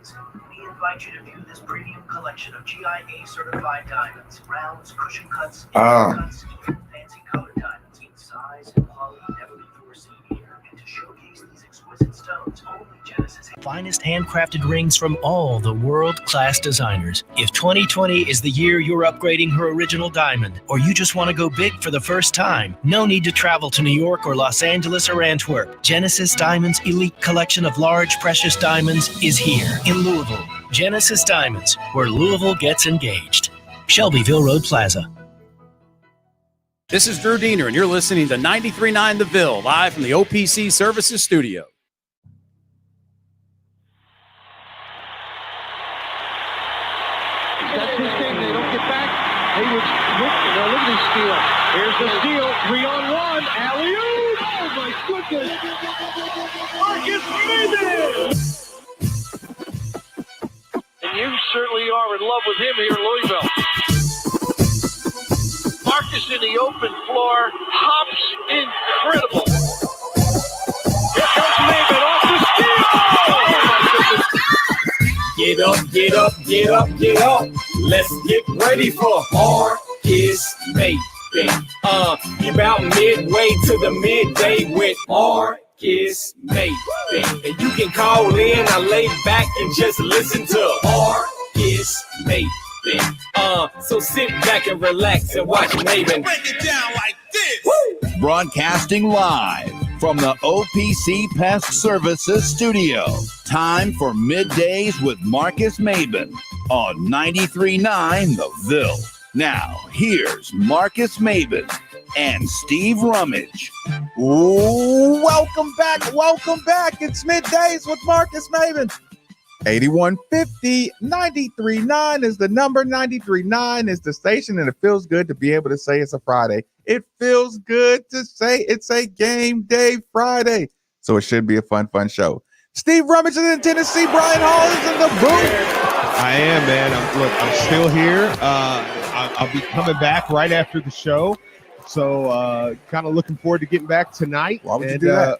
diamonds. We invite you to view this premium collection of GIA certified diamonds, rounds, cushion cuts, cuts, fancy colored diamonds in size and quality never before seen here. And to showcase these exquisite stones, only Genesis finest handcrafted rings from all the world-class designers. If 2020 is the year you're upgrading her original diamond, or you just want to go big for the first time, no need to travel to New York or Los Angeles or Antwerp. Genesis Diamonds' elite collection of large, precious diamonds is here in Louisville. Genesis Diamonds, where Louisville gets engaged. Shelbyville Road Plaza. This is Drew Diener, and you're listening to 93.9 The Ville, live from the OPC Services Studio. That's his game. They don't get back. Hayward's look at his steal. Here's the steal. 3-on-1. Alley-oop. Oh, my goodness. Marcus Maven. And you certainly are in love with him here in Louisville. Marcus in the open floor. Hops incredible. Here comes Maven off the steal. Oh, my goodness. Get up, get up, get up, get up. Let's get ready for Marcus Maven. About midway to the midday with Marcus Maven. And you can call in, I lay back and just listen to Marcus Maven. So sit back and relax and watch Maven. Break it down like this. Woo! Broadcasting live from the OPC Pest Services Studio. Time for Middays with Marcus Maven on 93.9 The Ville. Now, here's Marcus Maven and Steve Rummage. Ooh, welcome back. It's Middays with Marcus Maven. 8150 93.9 is the number. 93.9 is the station, and it feels good to be able to say it's a Friday. It feels good to say it's a game day Friday. So it should be a fun show. Steve Rummage is in Tennessee. Brian Hall is in the booth. I am, man. I'm still here. I'll be coming back right after the show. So kind of looking forward to getting back tonight. Why would you do that?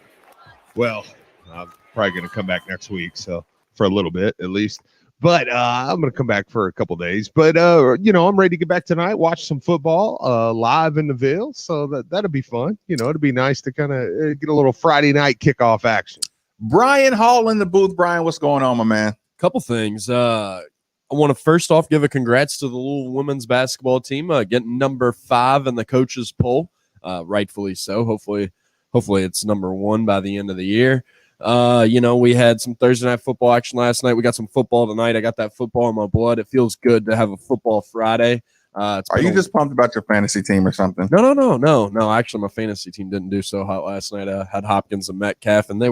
Well, I'm probably going to come back next week. So for a little bit at least. But I'm going to come back for a couple days. But, I'm ready to get back tonight, watch some football live in the Ville. So that'll be fun. It'll be nice to kind of get a little Friday night kickoff action. Brian Hall in the booth. Brian, what's going on, my man? Couple things. I want to first off give a congrats to the Louisville women's basketball team getting number 5 in the coaches poll. Rightfully so. Hopefully it's number 1 by the end of the year. We had some Thursday night football action last night. We got some football tonight. I got that football in my blood. It feels good to have a football Friday. Are you just pumped about your fantasy team or something? No. Actually, my fantasy team didn't do so hot last night. I had Hopkins and Metcalf, and they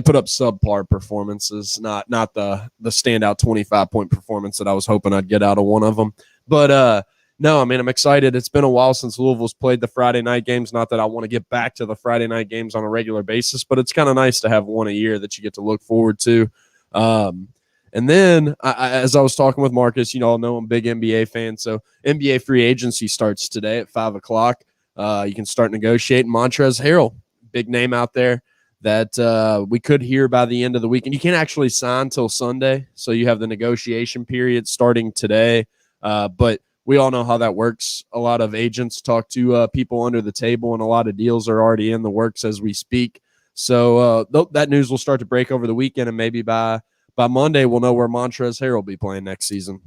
put up subpar performances, not the standout 25-point performance that I was hoping I'd get out of one of them. But no, I mean, I'm excited. It's been a while since Louisville's played the Friday night games. Not that I want to get back to the Friday night games on a regular basis, but it's kind of nice to have one a year that you get to look forward to. And then, as I was talking with Marcus, you all know I'm a big NBA fan, so NBA free agency starts today at 5 o'clock. You can start negotiating. Montrezl Harrell, big name out there that we could hear by the end of the week. And you can't actually sign till Sunday, so you have the negotiation period starting today. But we all know how that works. A lot of agents talk to people under the table, and a lot of deals are already in the works as we speak. So that news will start to break over the weekend, and maybe by Monday we'll know where Montrezl Harrell will be playing next season.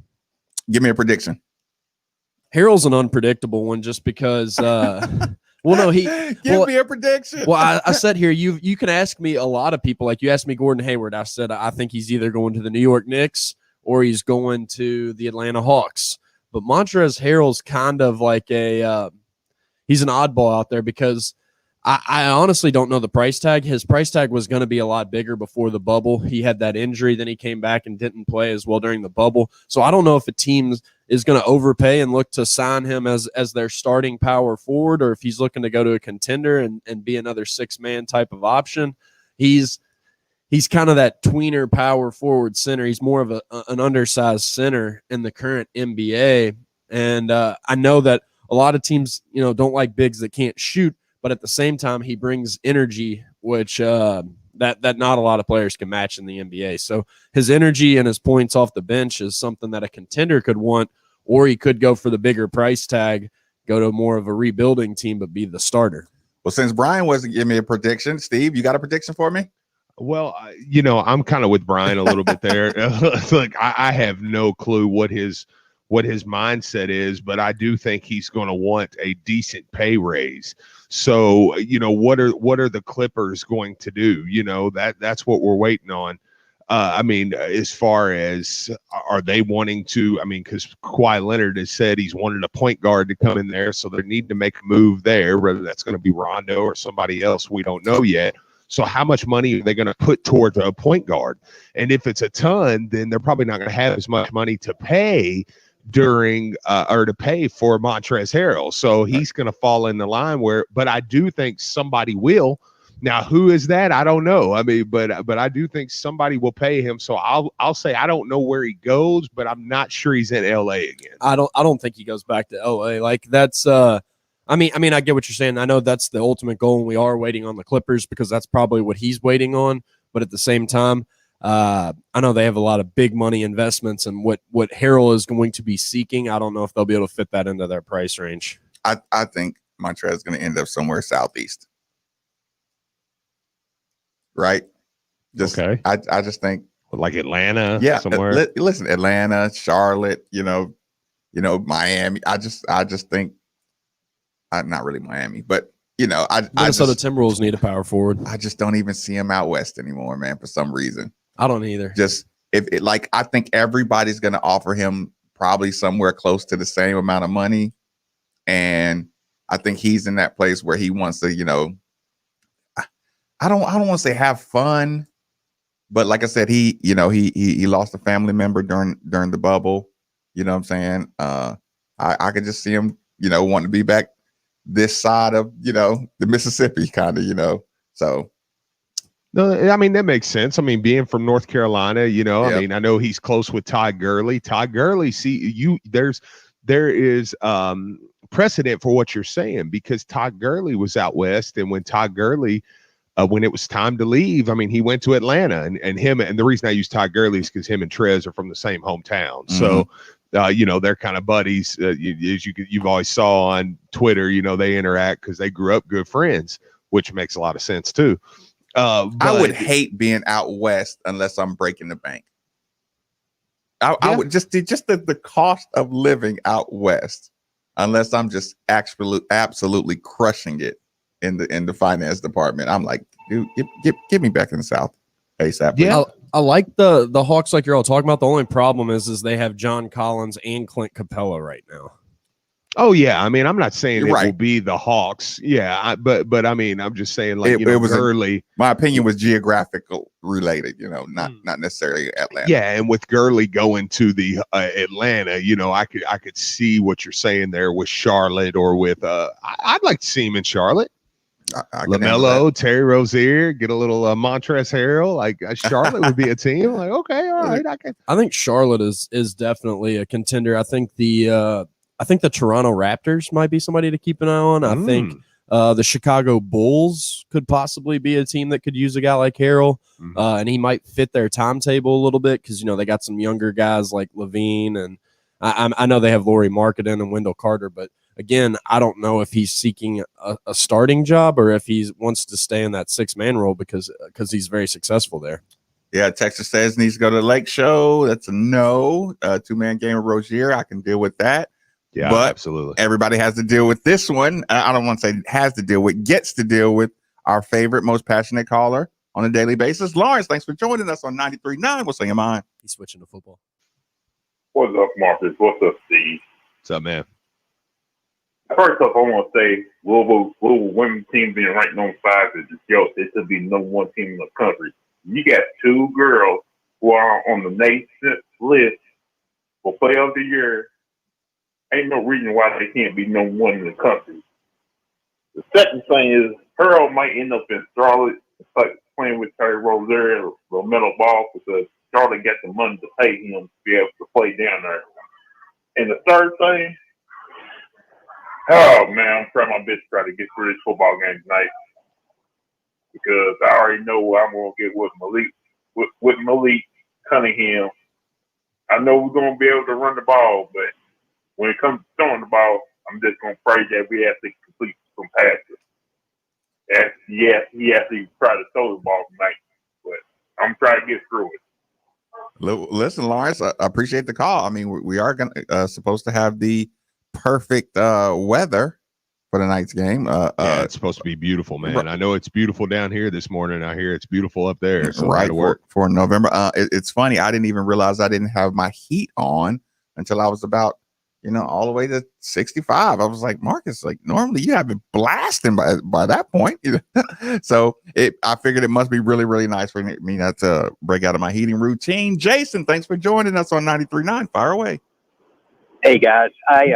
Give me a prediction. Harrell's an unpredictable one just because Give me a prediction. Well, I said here, you can ask me a lot of people. Like you asked me Gordon Hayward. I said I think he's either going to the New York Knicks or he's going to the Atlanta Hawks. But Montrezl Harrell's kind of like he's an oddball out there because I honestly don't know the price tag. His price tag was going to be a lot bigger before the bubble. He had that injury, then he came back and didn't play as well during the bubble. So I don't know if a team is going to overpay and look to sign him as their starting power forward, or if he's looking to go to a contender and be another 6-man type of option. He's kind of that tweener power forward center. He's more of an undersized center in the current NBA. And I know that a lot of teams, don't like bigs that can't shoot, but at the same time, he brings energy, which, that not a lot of players can match in the NBA. So his energy and his points off the bench is something that a contender could want, or he could go for the bigger price tag, go to more of a rebuilding team, but be the starter. Well, since Brian wasn't giving me a prediction, Steve, you got a prediction for me? Well, I'm kind of with Brian a little bit there. Look, I have no clue what his mindset is, but I do think he's going to want a decent pay raise. So, what are the Clippers going to do? That's what we're waiting on. As far as are they wanting to? Because Kawhi Leonard has said he's wanted a point guard to come in there, so they need to make a move there. Whether that's going to be Rondo or somebody else, we don't know yet. So how much money are they going to put towards a point guard? And if it's a ton, then they're probably not going to have as much money to pay during or to pay for Montrezl Harrell. So he's going to fall in the line but I do think somebody will. Now, who is that? I don't know. But I do think somebody will pay him. So I'll say I don't know where he goes, but I'm not sure he's in LA again. I don't think he goes back to LA. Like that's I get what you're saying. I know that's the ultimate goal, and we are waiting on the Clippers because that's probably what he's waiting on. But at the same time, I know they have a lot of big money investments, and what Harrell is going to be seeking, I don't know if they'll be able to fit that into their price range. I think Montrezl is going to end up somewhere southeast. Right? Okay. I just think like Atlanta, somewhere. Listen, Atlanta, Charlotte, Miami. I just think. Not really Miami, but Minnesota Timberwolves need a power forward. I just don't even see him out west anymore, man. For some reason, I don't either. Just I think everybody's going to offer him probably somewhere close to the same amount of money, and I think he's in that place where he wants to, I don't want to say have fun, but like I said, he lost a family member during the bubble. You know what I'm saying? I could just see him, wanting to be back this side of, the Mississippi kind of, so. No, that makes sense. Being from North Carolina, I know he's close with Todd Gurley. Todd Gurley, there is precedent for what you're saying because Todd Gurley was out west, and when Todd Gurley, when it was time to leave, he went to Atlanta, and the reason I use Todd Gurley is because him and Trez are from the same hometown. Mm-hmm. So. They're kind of buddies. As you've always saw on Twitter, they interact because they grew up good friends, which makes a lot of sense too. I would hate being out west unless I'm breaking the bank. I would just the cost of living out west, unless I'm just absolutely crushing it in the finance department. I'm like, dude, get me back in the South ASAP. Yeah. I like the Hawks like you're all talking about. The only problem is they have John Collins and Clint Capella right now. Oh yeah, I'm not saying it will be the Hawks. Yeah, but I'm just saying like it was Gurley. My opinion was geographical related. Not necessarily Atlanta. Yeah, and with Gurley going to the Atlanta, I could see what you're saying there with Charlotte or with I'd like to see him in Charlotte. LaMelo, Terry Rozier, get a little Montrezl Harrell. Like Charlotte would be a team. Like, okay, all right, I think Charlotte is definitely a contender. I think the Toronto Raptors might be somebody to keep an eye on. I think the Chicago Bulls could possibly be a team that could use a guy like Harrell, and he might fit their timetable a little bit because they got some younger guys like Levine, and I know they have Lauri Markkanen and Wendell Carter, but. Again, I don't know if he's seeking a starting job or if he wants to stay in that 6-man role because he's very successful there. Yeah, Texas says needs to go to the Lake Show. That's a no. 2-man game of Rozier. I can deal with that. Yeah, but absolutely. Everybody has to deal with this one. I don't want to say has to deal with, gets to deal with our favorite, most passionate caller on a daily basis. Lawrence, thanks for joining us on 93.9. What's on your mind? He's switching to football. What's up, Marcus? What's up, Steve? What's up, man? First off, I want to say Louisville women's team being ranked number 5 is a joke. They should be number 1 team in the country. You got 2 girls who are on the nation's list for Player of the Year. Ain't no reason why they can't be number 1 in the country. The second thing is Pearl might end up in Charlotte playing with Terry Rozier or LaMelo Ball because Charlotte got the money to pay him to be able to play down there. And the third thing, oh man, I'm trying my best to try to get through this football game tonight. because I already know what I'm going to get with Malik Cunningham. I know we're going to be able to run the ball, but when it comes to throwing the ball, I'm just going to pray that we have to complete some passes. He actually tried to throw the ball tonight, but I'm trying to get through it. Listen, Lawrence, I appreciate the call. I mean, we are supposed to have the perfect weather for tonight's game. Yeah, it's supposed to be beautiful, man. I know it's beautiful down here this morning. I hear it's beautiful up there. So right for November. It's funny. I didn't even realize I didn't have my heat on until I was about, all the way to 65. I was like, Marcus, like normally you have it blasting by that point. So I figured it must be really, really nice for me not to break out of my heating routine. Jason, thanks for joining us on 93.9. Fire away. Hey guys, I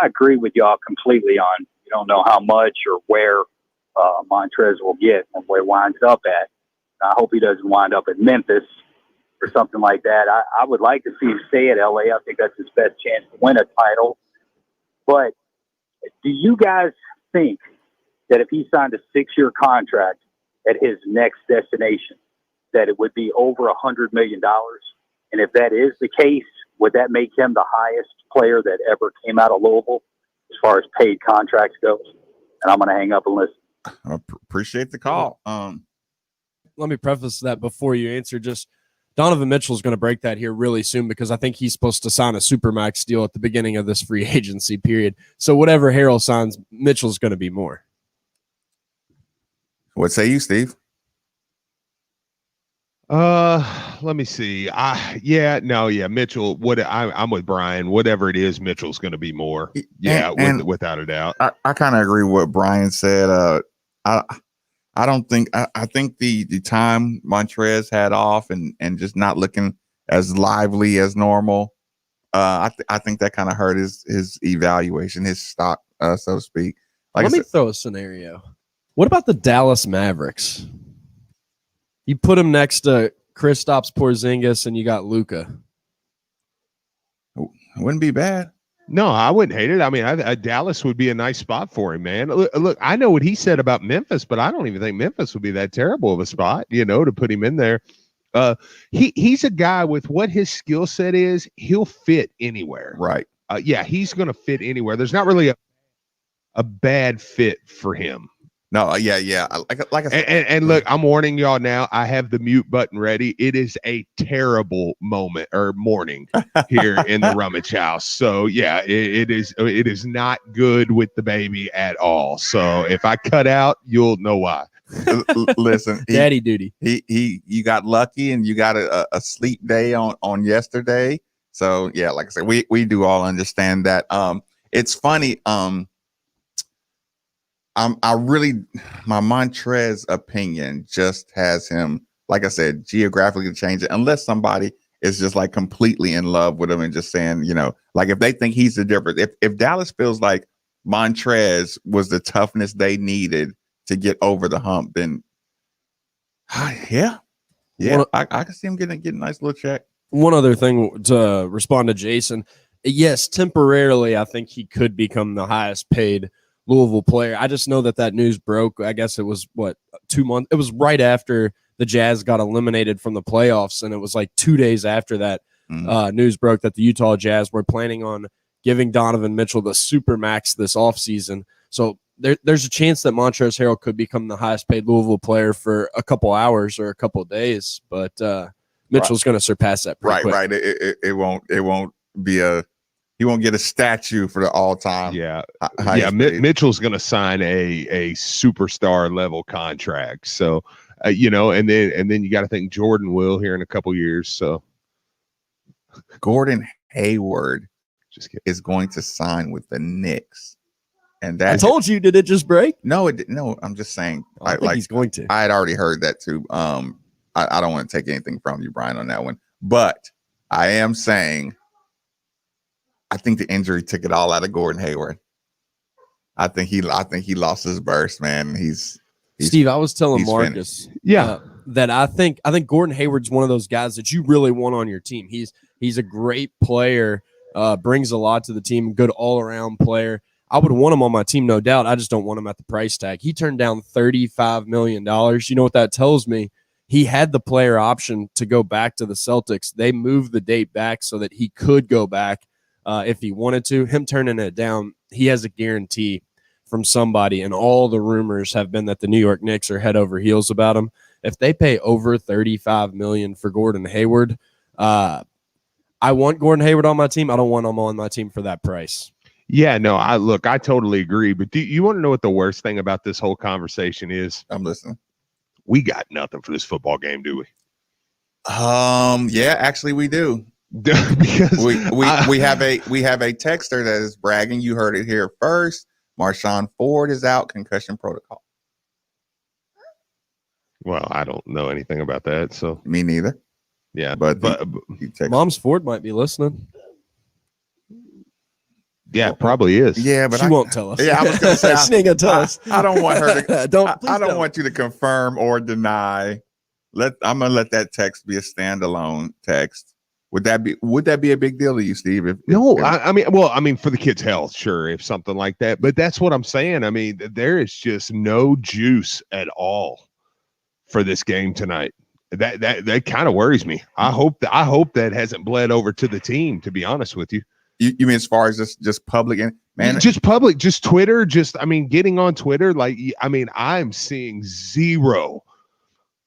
agree with y'all completely on you don't know how much or where Montrez will get and where he winds up at. I hope he doesn't wind up at Memphis or something like that. I would like to see him stay at LA. I think that's his best chance to win a title. But do you guys think that if he signed a 6-year contract at his next destination, that it would be over $100 million? And if that is the case, would that make him the highest player that ever came out of Louisville as far as paid contracts goes? And I'm going to hang up and listen. I appreciate the call. Let me preface that before you answer. Just Donovan Mitchell is going to break that here really soon because I think he's supposed to sign a supermax deal at the beginning of this free agency period. So whatever Harrell signs, Mitchell's going to be more. What say you, Steve? Let me see. Mitchell. I'm with Brian. Whatever it is, Mitchell's going to be more. Yeah, without a doubt. I kind of agree with what Brian said. I don't think. I think the time Montrez had off and just not looking as lively as normal. I think that kind of hurt his evaluation, his stock, so to speak. Let me throw a scenario. What about the Dallas Mavericks? You put him next to Kristaps Porzingis, and you got Luka. It wouldn't be bad. No, I wouldn't hate it. I mean, Dallas would be a nice spot for him, man. Look, I know what he said about Memphis, but I don't even think Memphis would be that terrible of a spot, to put him in there. He's a guy with what his skill set is. He'll fit anywhere. Right. He's going to fit anywhere. There's not really a bad fit for him. No, yeah. Like I said, and look, I'm warning y'all now. I have the mute button ready. It is a terrible morning here in the Rummage House. So yeah, it is not good with the baby at all. So if I cut out, you'll know why. Listen, daddy duty. You got lucky and you got a sleep day on yesterday. So yeah, like I said, we do all understand that. It's funny. My Montrez opinion just has him, like I said, geographically change it, unless somebody is just like completely in love with him and just saying, like if they think he's the difference. If Dallas feels like Montrez was the toughness they needed to get over the hump, then yeah, I can see him getting a nice little check. One other thing to respond to Jason. Yes, temporarily, I think he could become the highest paid Louisville player. I just know that news broke. I guess it was 2 months. It was right after the Jazz got eliminated from the playoffs, and it was like 2 days after that news broke that the Utah Jazz were planning on giving Donovan Mitchell the supermax this offseason. So there's a chance that Montrezl Harrell could become the highest paid Louisville player for a couple hours or a couple of days, but Mitchell's going to surpass that pretty quick. Right. It won't be he won't get a statue for the all-time. Yeah. Mitchell's going to sign a superstar level contract. So, and then you got to think Jordan will here in a couple years. So, Gordon Hayward is going to sign with the Knicks, and that I told you. Did it just break? No, it didn't. No, I'm just saying. I think he's going to. I had already heard that too. I don't want to take anything from you, Brian, on that one, but I am saying. I think the injury took it all out of Gordon Hayward. I think he lost his burst, man. He's Steve. I was telling Marcus, that I think Gordon Hayward's one of those guys that you really want on your team. He's a great player, brings a lot to the team, good all around player. I would want him on my team, no doubt. I just don't want him at the price tag. He turned down $35 million. You know what that tells me? He had the player option to go back to the Celtics. They moved the date back so that he could go back if he wanted to. Him turning it down, he has a guarantee from somebody, and all the rumors have been that the New York Knicks are head over heels about him. If they pay over $35 million for Gordon Hayward, I want Gordon Hayward on my team. I don't want him on my team for that price. Yeah, no, I totally agree. But do you want to know what the worst thing about this whole conversation is? I'm listening. We got nothing for this football game, do we? Yeah, actually we do. Because we have a texter that is bragging. You heard it here first. Marshawn Ford is out, concussion protocol. Well, I don't know anything about that, so me neither. Yeah, but Mom's Ford might be listening. Yeah, it probably is. Yeah, but she won't tell us. Yeah, I was going to say she ain't gonna tell us. I don't want her to. I don't don't want you to confirm or deny. I'm gonna let that text be a standalone text. Would that be a big deal to you, Steve? I mean, for the kid's health, sure, if something like that. But that's what I'm saying. I mean, there is just no juice at all for this game tonight. That kind of worries me. I hope that hasn't bled over to the team. To be honest with you. You mean as far as just public and just public, just Twitter, getting on Twitter, I'm seeing zero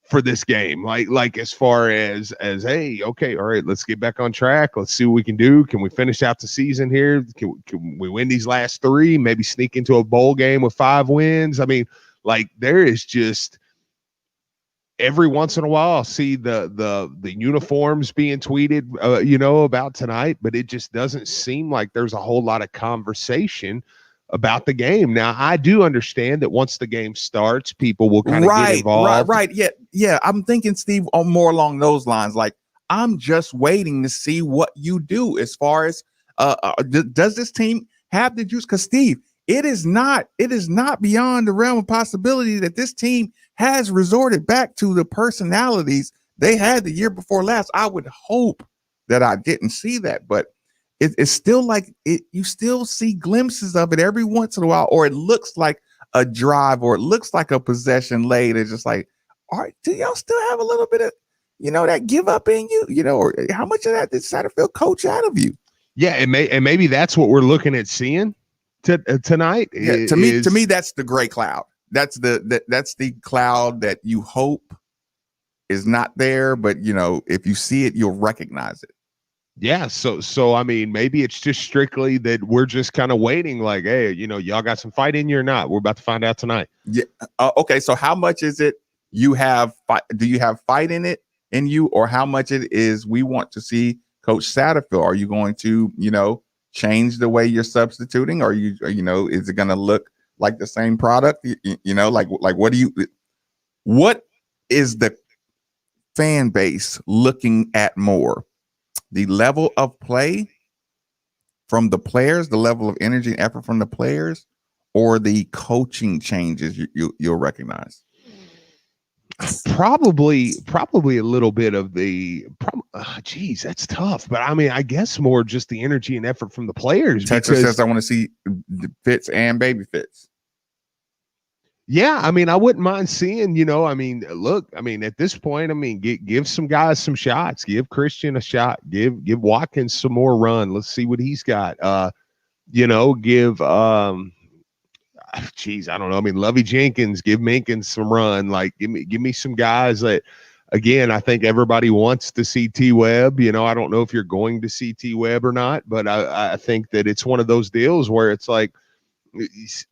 for this game. Like as far as hey, okay, all right, let's get back on track. Let's see what we can do. Can we finish out the season here? Can we win these last 3? Maybe sneak into a bowl game with 5 wins. I mean, there is just every once in a while I'll see the uniforms being tweeted, about tonight, but it just doesn't seem like there's a whole lot of conversation about the game. Now, I do understand that once the game starts, people will kind of get involved. Right. Yeah. I'm thinking, Steve, more along those lines. Like, I'm just waiting to see what you do as far as does this team have the juice? Because, Steve, it is not beyond the realm of possibility that this team has resorted back to the personalities they had the year before last. I would hope that I didn't see that, but it's still like it. You still see glimpses of it every once in a while, or it looks like a drive, or it looks like a possession late. It's just like, all right, do y'all still have a little bit of, that give up in you, or how much of that did Satterfield coach out of you? Yeah, and maybe that's what we're looking at seeing tonight. Yeah, to me, that's the gray cloud. That's the cloud that you hope is not there, but if you see it, you'll recognize it. Yeah, so I mean, maybe it's just strictly that we're just kind of waiting, like, hey, y'all got some fight in you or not? We're about to find out tonight. Yeah. Okay. So how much is it you have? Do you have fight in you, or how much it is we want to see Coach Satterfield? Are you going to change the way you're substituting? Or is it going to look like the same product? What is the fan base looking at more? The level of play from the players, the level of energy and effort from the players, or the coaching changes you'll recognize? Probably a little bit of the. Geez, that's tough. But I mean, I guess more just the energy and effort from the players. Texas says I want to see Fitz and Baby Fitz. Yeah, I mean, I wouldn't mind seeing, look, I mean, at this point, I mean, give some guys some shots. Give Christian a shot. Give Watkins some more run. Let's see what he's got. Give I don't know. I mean, Lovey Jenkins, give Minkins some run. Like, give me some guys that, again, I think everybody wants to see T-Webb. I don't know if you're going to see T-Webb or not, but I think that it's one of those deals where it's like,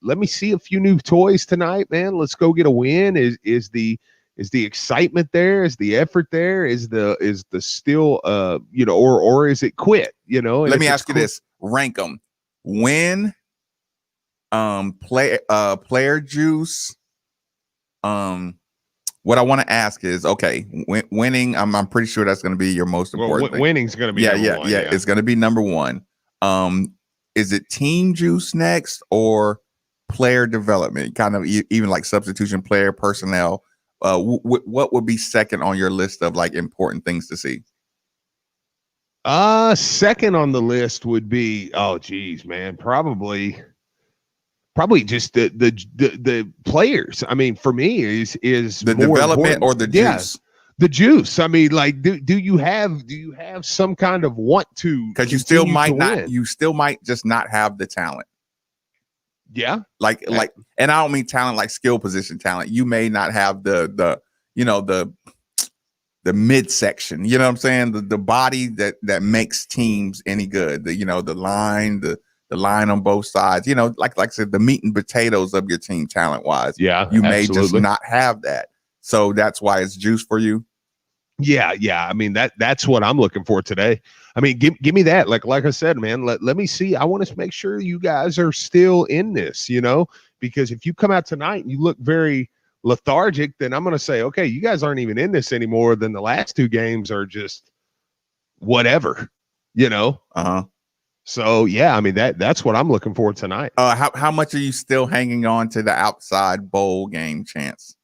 let me see a few new toys tonight, man. Let's go get a win. Is the excitement there? Is the effort there? Is the still or is it quit? Let me ask you this: rank them. Win, player juice. What I want to ask is, okay, winning. I'm pretty sure that's going to be your most important thing. Winning's going to be number one. It's going to be number one. Is it team juice next, or player development? Kind of even like substitution player personnel. What would be second on your list of like important things to see? Second on the list would be, oh geez, man, probably probably just the players. I mean, for me, is the more development important. or the juice. The juice. I mean, like, do you have some kind of want to? Because you still might win? not. You still might just not have the talent. Yeah. Like, and I don't mean talent like skill position talent. You may not have the midsection. You know what I'm saying? The body that makes teams any good. The line, the line on both sides. Like I said, the meat and potatoes of your team talent wise. Yeah. You may just not have that. So that's why it's juice for you. Yeah. I mean, that's what I'm looking for today. I mean, give me that. Like I said, man, let me see. I want to make sure you guys are still in this, because if you come out tonight and you look very lethargic, then I'm going to say, okay, you guys aren't even in this anymore. Then the last two games are just whatever, So yeah, I mean, that's what I'm looking for tonight. How much are you still hanging on to the outside bowl game chance?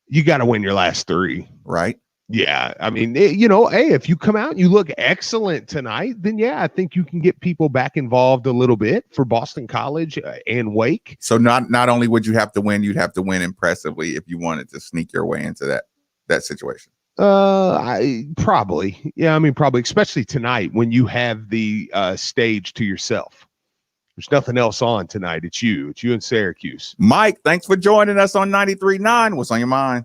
You got to win your last three, right? Yeah. I mean, hey, if you come out and you look excellent tonight, then yeah, I think you can get people back involved a little bit for Boston College and Wake. So not only would you have to win, you'd have to win impressively if you wanted to sneak your way into that situation. Probably, especially tonight when you have the stage to yourself. There's nothing else on tonight. It's you in Syracuse. Mike, thanks for joining us on 93.9. What's on your mind?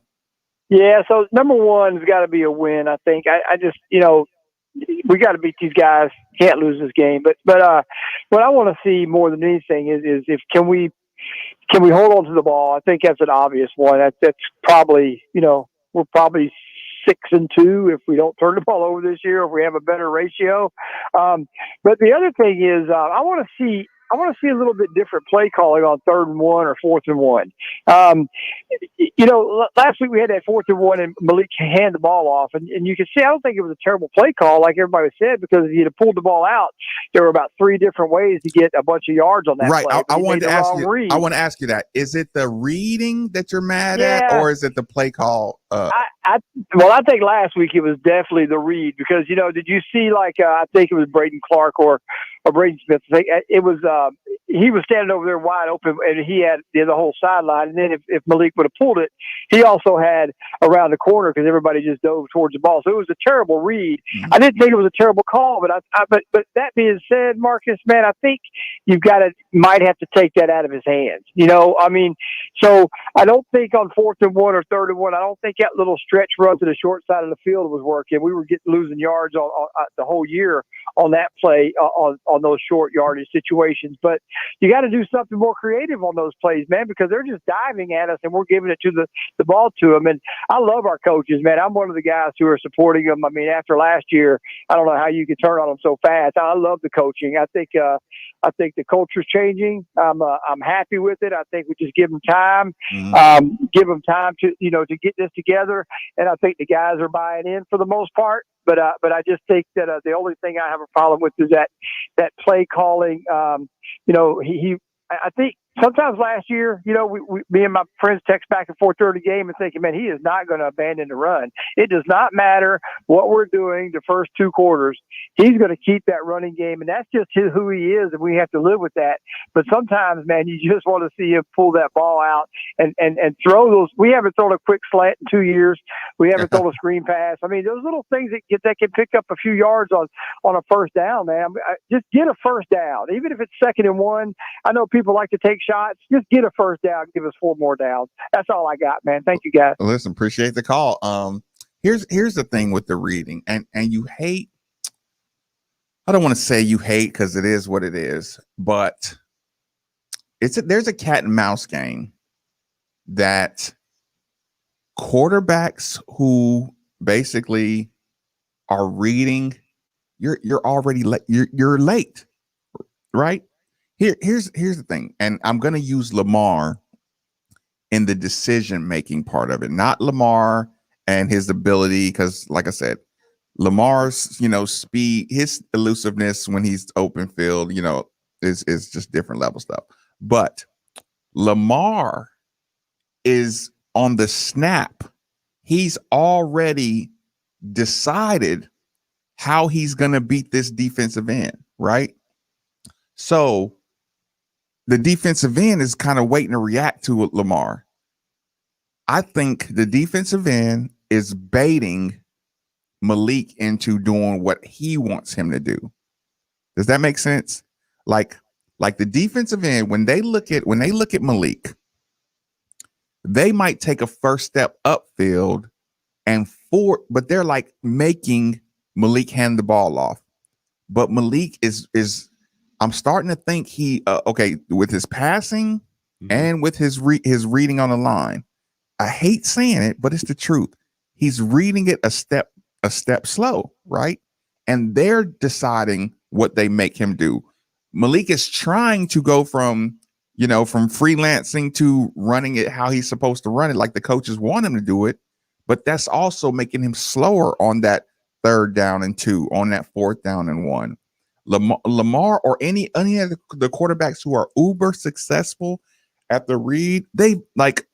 Yeah, so number one has got to be a win. I think I just, we got to beat these guys. Can't lose this game. But what I want to see more than anything is if can we hold on to the ball? I think that's an obvious one. That's probably, we're probably 6-2 if we don't turn the ball over this year, if we have a better ratio. But the other thing is, I want to see a little bit different play calling on 3rd and 1 or 4th and 1. Last week we had that 4th and 1 and Malik hand the ball off, and you can see I don't think it was a terrible play call like everybody said, because if you'd have pulled the ball out, there were about 3 different ways to get a bunch of yards on that right. play. I want to ask you. I want to ask you that. Is it the reading that you're mad at, or is it the play call? I think last week it was definitely the read, because did you see I think it was Braden Clark or Braden Smith? It was he was standing over there wide open, and he had the whole sideline. And then if Malik would have pulled it, he also had around the corner because everybody just dove towards the ball. So it was a terrible read. Mm-hmm. I didn't think it was a terrible call, but but that being said, Marcus, man, I think might have to take that out of his hands. So I don't think on 4th and 1 or 3rd and 1, I don't think that little stretch run to the short side of the field was working. We were losing yards on the whole year on that play on those short yardage situations. But you got to do something more creative on those plays, man, because they're just diving at us and we're giving it to the ball to them. And I love our coaches, man. I'm one of the guys who are supporting them. I mean, after last year, I don't know how you could turn on them so fast. I love the coaching. I think the culture's changing. I'm happy with it. I think we just give them time, give them time to get this together. And I think the guys are buying in for the most part. But I just think that the only thing I have a problem with is that play calling. I think sometimes last year, me and my friends text back and forth during the game and thinking, man, he is not going to abandon the run. It does not matter what we're doing the first 2 quarters. He's going to keep that running game, and that's just who he is, and we have to live with that. But sometimes, man, you just want to see him pull that ball out and throw those. We haven't thrown a quick slant in 2 years. We haven't thrown a screen pass. I mean, those little things that can pick up a few yards on a first down, man. Just get a first down, even if it's 2nd and 1. I know people like to take shots. Just get a first down. Give us 4 more downs. That's all I got, man. Thank you, guys. Listen, appreciate the call. Here's the thing with the reading, and you hate. I don't want to say you hate because it is what it is, but there's a cat and mouse game that quarterbacks who basically are reading. You're already late. You're late, right? Here's the thing, and I'm going to use Lamar in the decision-making part of it, not Lamar and his ability, because like I said, Lamar's, speed, his elusiveness when he's open field, is just different level stuff. But Lamar is on the snap. He's already decided how he's going to beat this defensive end, right? So the defensive end is kind of waiting to react to Lamar. I think the defensive end is baiting Malik into doing what he wants him to do. Does that make sense? Like the defensive end, when they look at Malik, they might take a first step upfield but they're like making Malik hand the ball off. But Malik is I'm starting to think he with his passing and with his reading on the line. I hate saying it, but it's the truth. He's reading it a step slow, right? And they're deciding what they make him do. Malik is trying to go from freelancing to running it how he's supposed to run it, like the coaches want him to do it. But that's also making him slower on that 3rd down and 2, on that 4th down and 1. Lamar or any of the quarterbacks who are uber successful at the read, they like,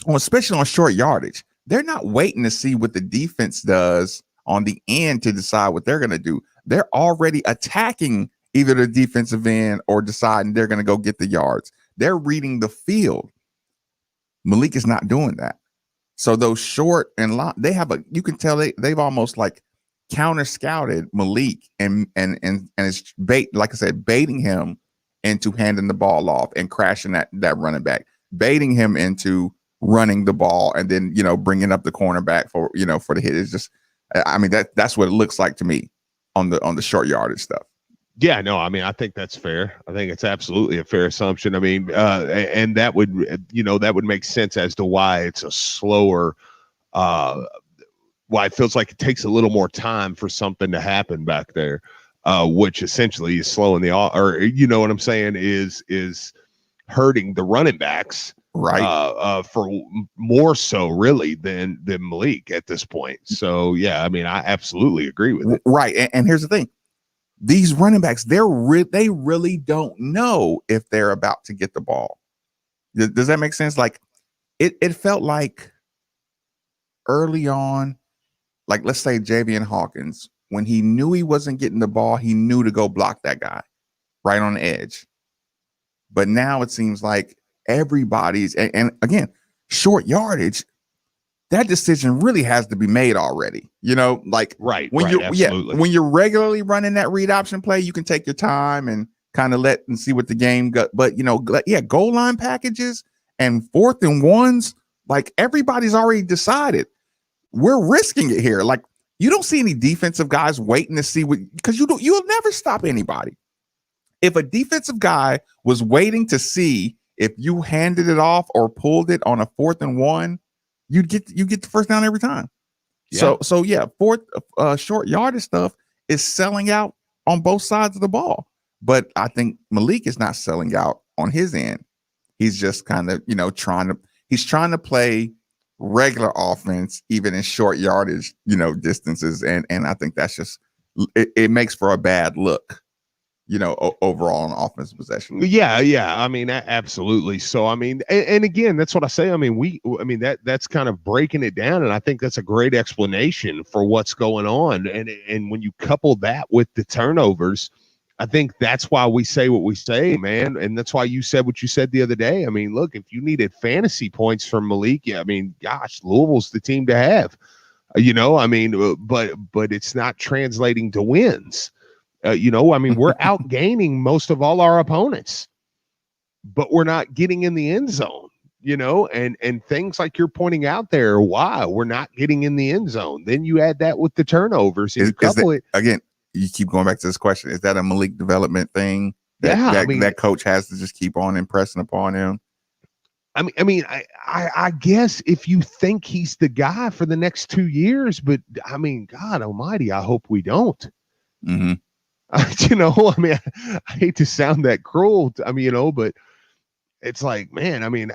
especially on short yardage, they're not waiting to see what the defense does on the end to decide what they're going to do. They're already attacking either the defensive end or deciding they're going to go get the yards. They're reading the field. Malik is not doing that. So those short and long, you can tell they've almost like counter scouted Malik and it's like I said, baiting him into handing the ball off and crashing that running back, baiting him into running the ball and then, bringing up the cornerback for the hit. It's just, I mean, that's what it looks like to me on the short yardage stuff. Yeah, no, I mean, I think that's fair. I think it's absolutely a fair assumption. I mean, and that would make sense as to why it's a slower, why it feels like it takes a little more time for something to happen back there, which essentially is slowing what I'm saying is hurting the running backs, right? For more so really than Malik at this point. So yeah, I mean, I absolutely agree with it. Right, and here's the thing. These running backs, they really don't know if they're about to get the ball. Does that make sense? Like it felt like early on, like let's say Javian Hawkins, when he knew he wasn't getting the ball, he knew to go block that guy right on the edge. But now it seems like everybody's, and again, short yardage, that decision really has to be made already. Like when you're regularly running that read option play, you can take your time and kind of let and see what the game got. But goal line packages and 4th and 1s, like everybody's already decided we're risking it here. Like you don't see any defensive guys waiting to see because you'll never stop anybody. If a defensive guy was waiting to see if you handed it off or pulled it on a 4th and 1, you get the first down every time. Yeah. So yeah, short yardage stuff is selling out on both sides of the ball. But I think Malik is not selling out on his end. He's just kind of, trying to play regular offense, even in short yardage, distances. And I think that's just, it makes for a bad look, overall on offensive possession. Yeah. I mean, absolutely. So, I mean, and again, that's what I say. I mean, that's kind of breaking it down. And I think that's a great explanation for what's going on. And when you couple that with the turnovers, I think that's why we say what we say, man. And that's why you said what you said the other day. I mean, look, if you needed fantasy points from Malik, I mean, gosh, Louisville's the team to have, I mean, but it's not translating to wins. I mean, we're outgaining most of all our opponents, but we're not getting in the end zone, and things like you're pointing out there, why we're not getting in the end zone. Then you add that with the turnovers and you couple it. Again, you keep going back to this question. Is that a Malik development thing that coach has to just keep on impressing upon him? I guess if you think he's the guy for the next 2 years, but I mean, God almighty, I hope we don't. Mm-hmm. I mean, I hate to sound that cruel, but it's like, man, I mean,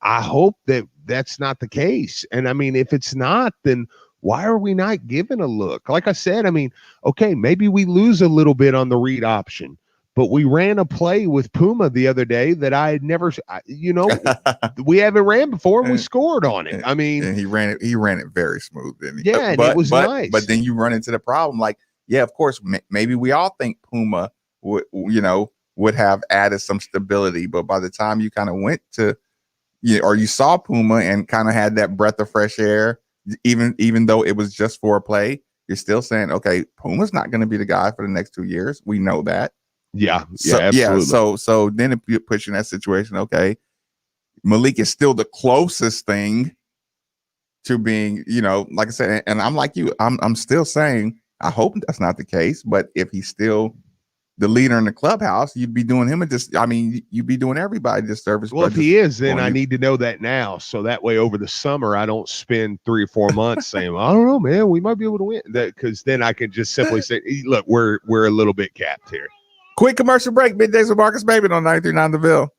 I hope that that's not the case. And I mean, if it's not, then why are we not giving a look? Like I said, I mean, okay, maybe we lose a little bit on the read option, but we ran a play with Puma the other day that I had never, we haven't ran before and we scored on it. I mean, and he ran it very smooth. Didn't he? Yeah, and it was nice. But then you run into the problem, like, yeah, of course, maybe we all think Puma, would have added some stability. But by the time you kind of went to, or you saw Puma and kind of had that breath of fresh air, even though it was just for a play, you're still saying, okay, Puma's not going to be the guy for the next 2 years. We know that. Absolutely. So then if you push in that situation, okay, Malik is still the closest thing to being, like I said, and I'm like you, I'm still saying, I hope that's not the case. But if he's still the leader in the clubhouse, you'd be doing him you'd be doing everybody a disservice. Well, if he is, then I need to know that now. So that way over the summer, I don't spend 3 or 4 months saying, I don't know, man, we might be able to win that. Cause then I can just simply say, look, we're a little bit capped here. Quick commercial break. Middays with Marcus Maven on 93.9 The Ville.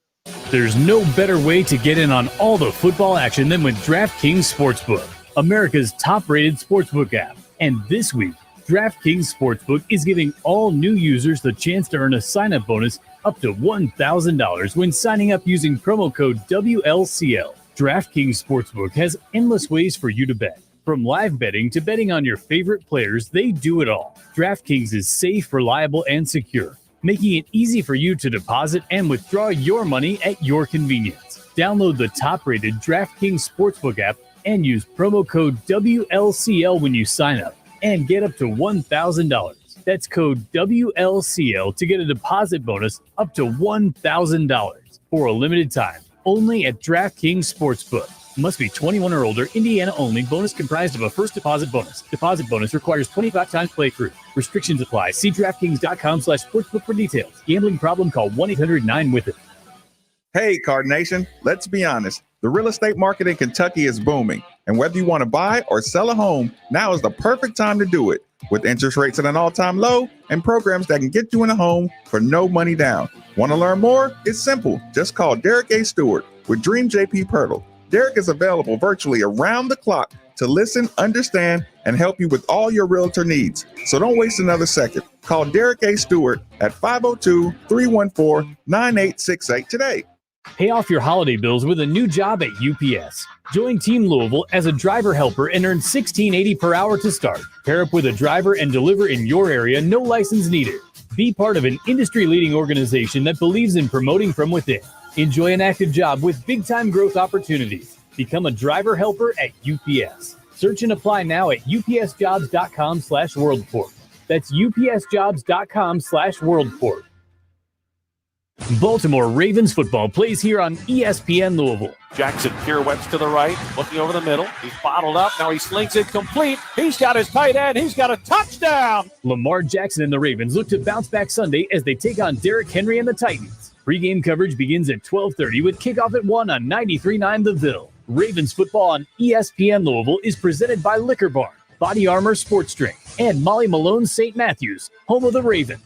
There's no better way to get in on all the football action than with DraftKings Sportsbook, America's top-rated sportsbook app. And this week, DraftKings Sportsbook is giving all new users the chance to earn a sign-up bonus up to $1,000 when signing up using promo code WLCL. DraftKings Sportsbook has endless ways for you to bet. From live betting to betting on your favorite players, they do it all. DraftKings is safe, reliable, and secure, making it easy for you to deposit and withdraw your money at your convenience. Download the top-rated DraftKings Sportsbook app and use promo code WLCL when you sign up and get up to $1,000. That's code WLCL to get a deposit bonus up to $1,000 for a limited time, only at DraftKings Sportsbook. Must be 21 or older, Indiana only. Bonus comprised of a first deposit bonus. Deposit bonus requires 25 times playthrough. Restrictions apply. See DraftKings.com/sportsbook for details. Gambling problem? Call 1-800-9-WITH-IT. Hey, Card Nation, let's be honest. The real estate market in Kentucky is booming. And whether you want to buy or sell a home, now is the perfect time to do it. With interest rates at an all-time low and programs that can get you in a home for no money down. Want to learn more? It's simple. Just call Derek A. Stewart with Dream JP Pirtle. Derek is available virtually around the clock to listen, understand, and help you with all your realtor needs. So don't waste another second. Call Derek A. Stewart at 502-314-9868 today. Pay off your holiday bills with a new job at UPS. Join Team Louisville as a driver helper and earn $16.80 per hour to start. Pair up with a driver and deliver in your area, no license needed. Be part of an industry-leading organization that believes in promoting from within. Enjoy an active job with big-time growth opportunities. Become a driver helper at UPS. Search and apply now at upsjobs.com/worldport. That's upsjobs.com/worldport. Baltimore Ravens football plays here on ESPN Louisville. Jackson pirouettes to the right, looking over the middle. He's bottled up. Now he slings it complete. He's got his tight end. He's got a touchdown. Lamar Jackson and the Ravens look to bounce back Sunday as they take on Derrick Henry and the Titans. Pre-game coverage begins at 12:30 with kickoff at 1 on 93.9 The Ville. Ravens football on ESPN Louisville is presented by Liquor Barn, Body Armor Sports Drink, and Molly Malone St. Matthews, home of the Raven.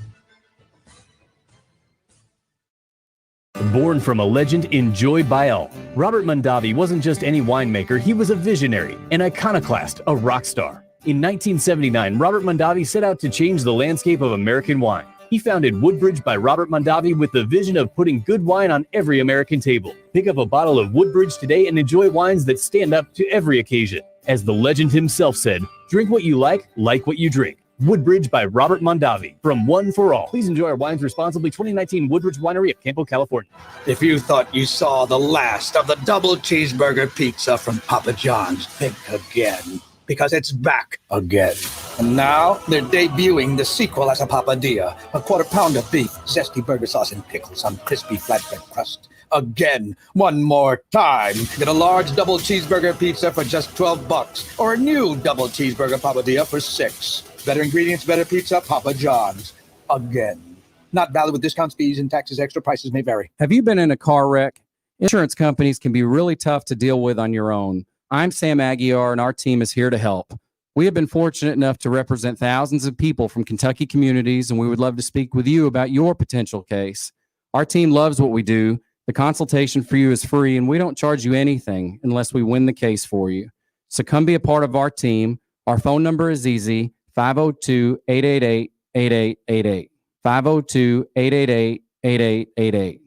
Born from a legend enjoyed by all, Robert Mondavi wasn't just any winemaker, he was a visionary, an iconoclast, a rock star. In 1979, Robert Mondavi set out to change the landscape of American wine. He founded Woodbridge by Robert Mondavi with the vision of putting good wine on every American table. Pick up a bottle of Woodbridge today and enjoy wines that stand up to every occasion. As the legend himself said, drink what you like what you drink. Woodbridge by Robert Mondavi, from One for All. Please enjoy our wines responsibly. 2019 Woodbridge Winery of Campo, California. If you thought you saw the last of the double cheeseburger pizza from Papa John's, think again, because it's back again. And now they're debuting the sequel as a papadilla, a quarter-pound of beef, zesty burger sauce and pickles on crispy flatbread crust. Again, one more time. Get a large double cheeseburger pizza for just $12, or a new double cheeseburger papadilla for $6. Better ingredients, better pizza, Papa John's. Again. Not valid with discounts, fees, and taxes. Extra prices may vary. Have you been in a car wreck? Insurance companies can be really tough to deal with on your own. I'm Sam Aguiar, and our team is here to help. We have been fortunate enough to represent thousands of people from Kentucky communities, and we would love to speak with you about your potential case. Our team loves what we do. The consultation for you is free, and we don't charge you anything unless we win the case for you. So come be a part of our team. Our phone number is easy, 502-888-8888. 502-888-8888.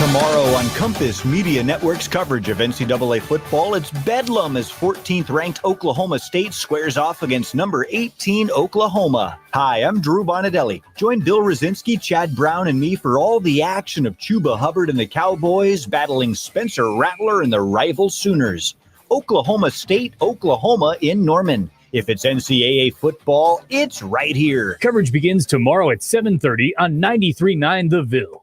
Tomorrow on Compass Media Network's coverage of NCAA football, it's bedlam as 14th-ranked Oklahoma State squares off against number 18 Oklahoma. Hi, I'm Drew Bonadelli. Join Bill Rosinski, Chad Brown, and me for all the action of Chuba Hubbard and the Cowboys battling Spencer Rattler and the rival Sooners. Oklahoma State, Oklahoma in Norman. If it's NCAA football, it's right here. Coverage begins tomorrow at 7:30 on 93.9 The Ville.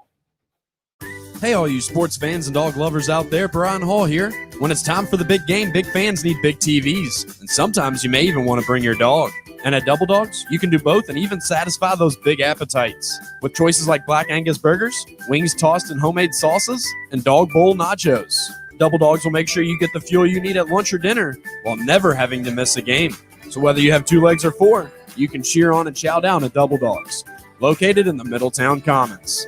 Hey, all you sports fans and dog lovers out there, Brian Hall here. When it's time for the big game, big fans need big TVs. And sometimes you may even want to bring your dog. And at Double Dogs, you can do both and even satisfy those big appetites. With choices like Black Angus burgers, wings tossed in homemade sauces, and dog bowl nachos. Double Dogs will make sure you get the fuel you need at lunch or dinner while never having to miss a game. So whether you have 2 legs or 4, you can cheer on and chow down at Double Dogs, located in the Middletown Commons.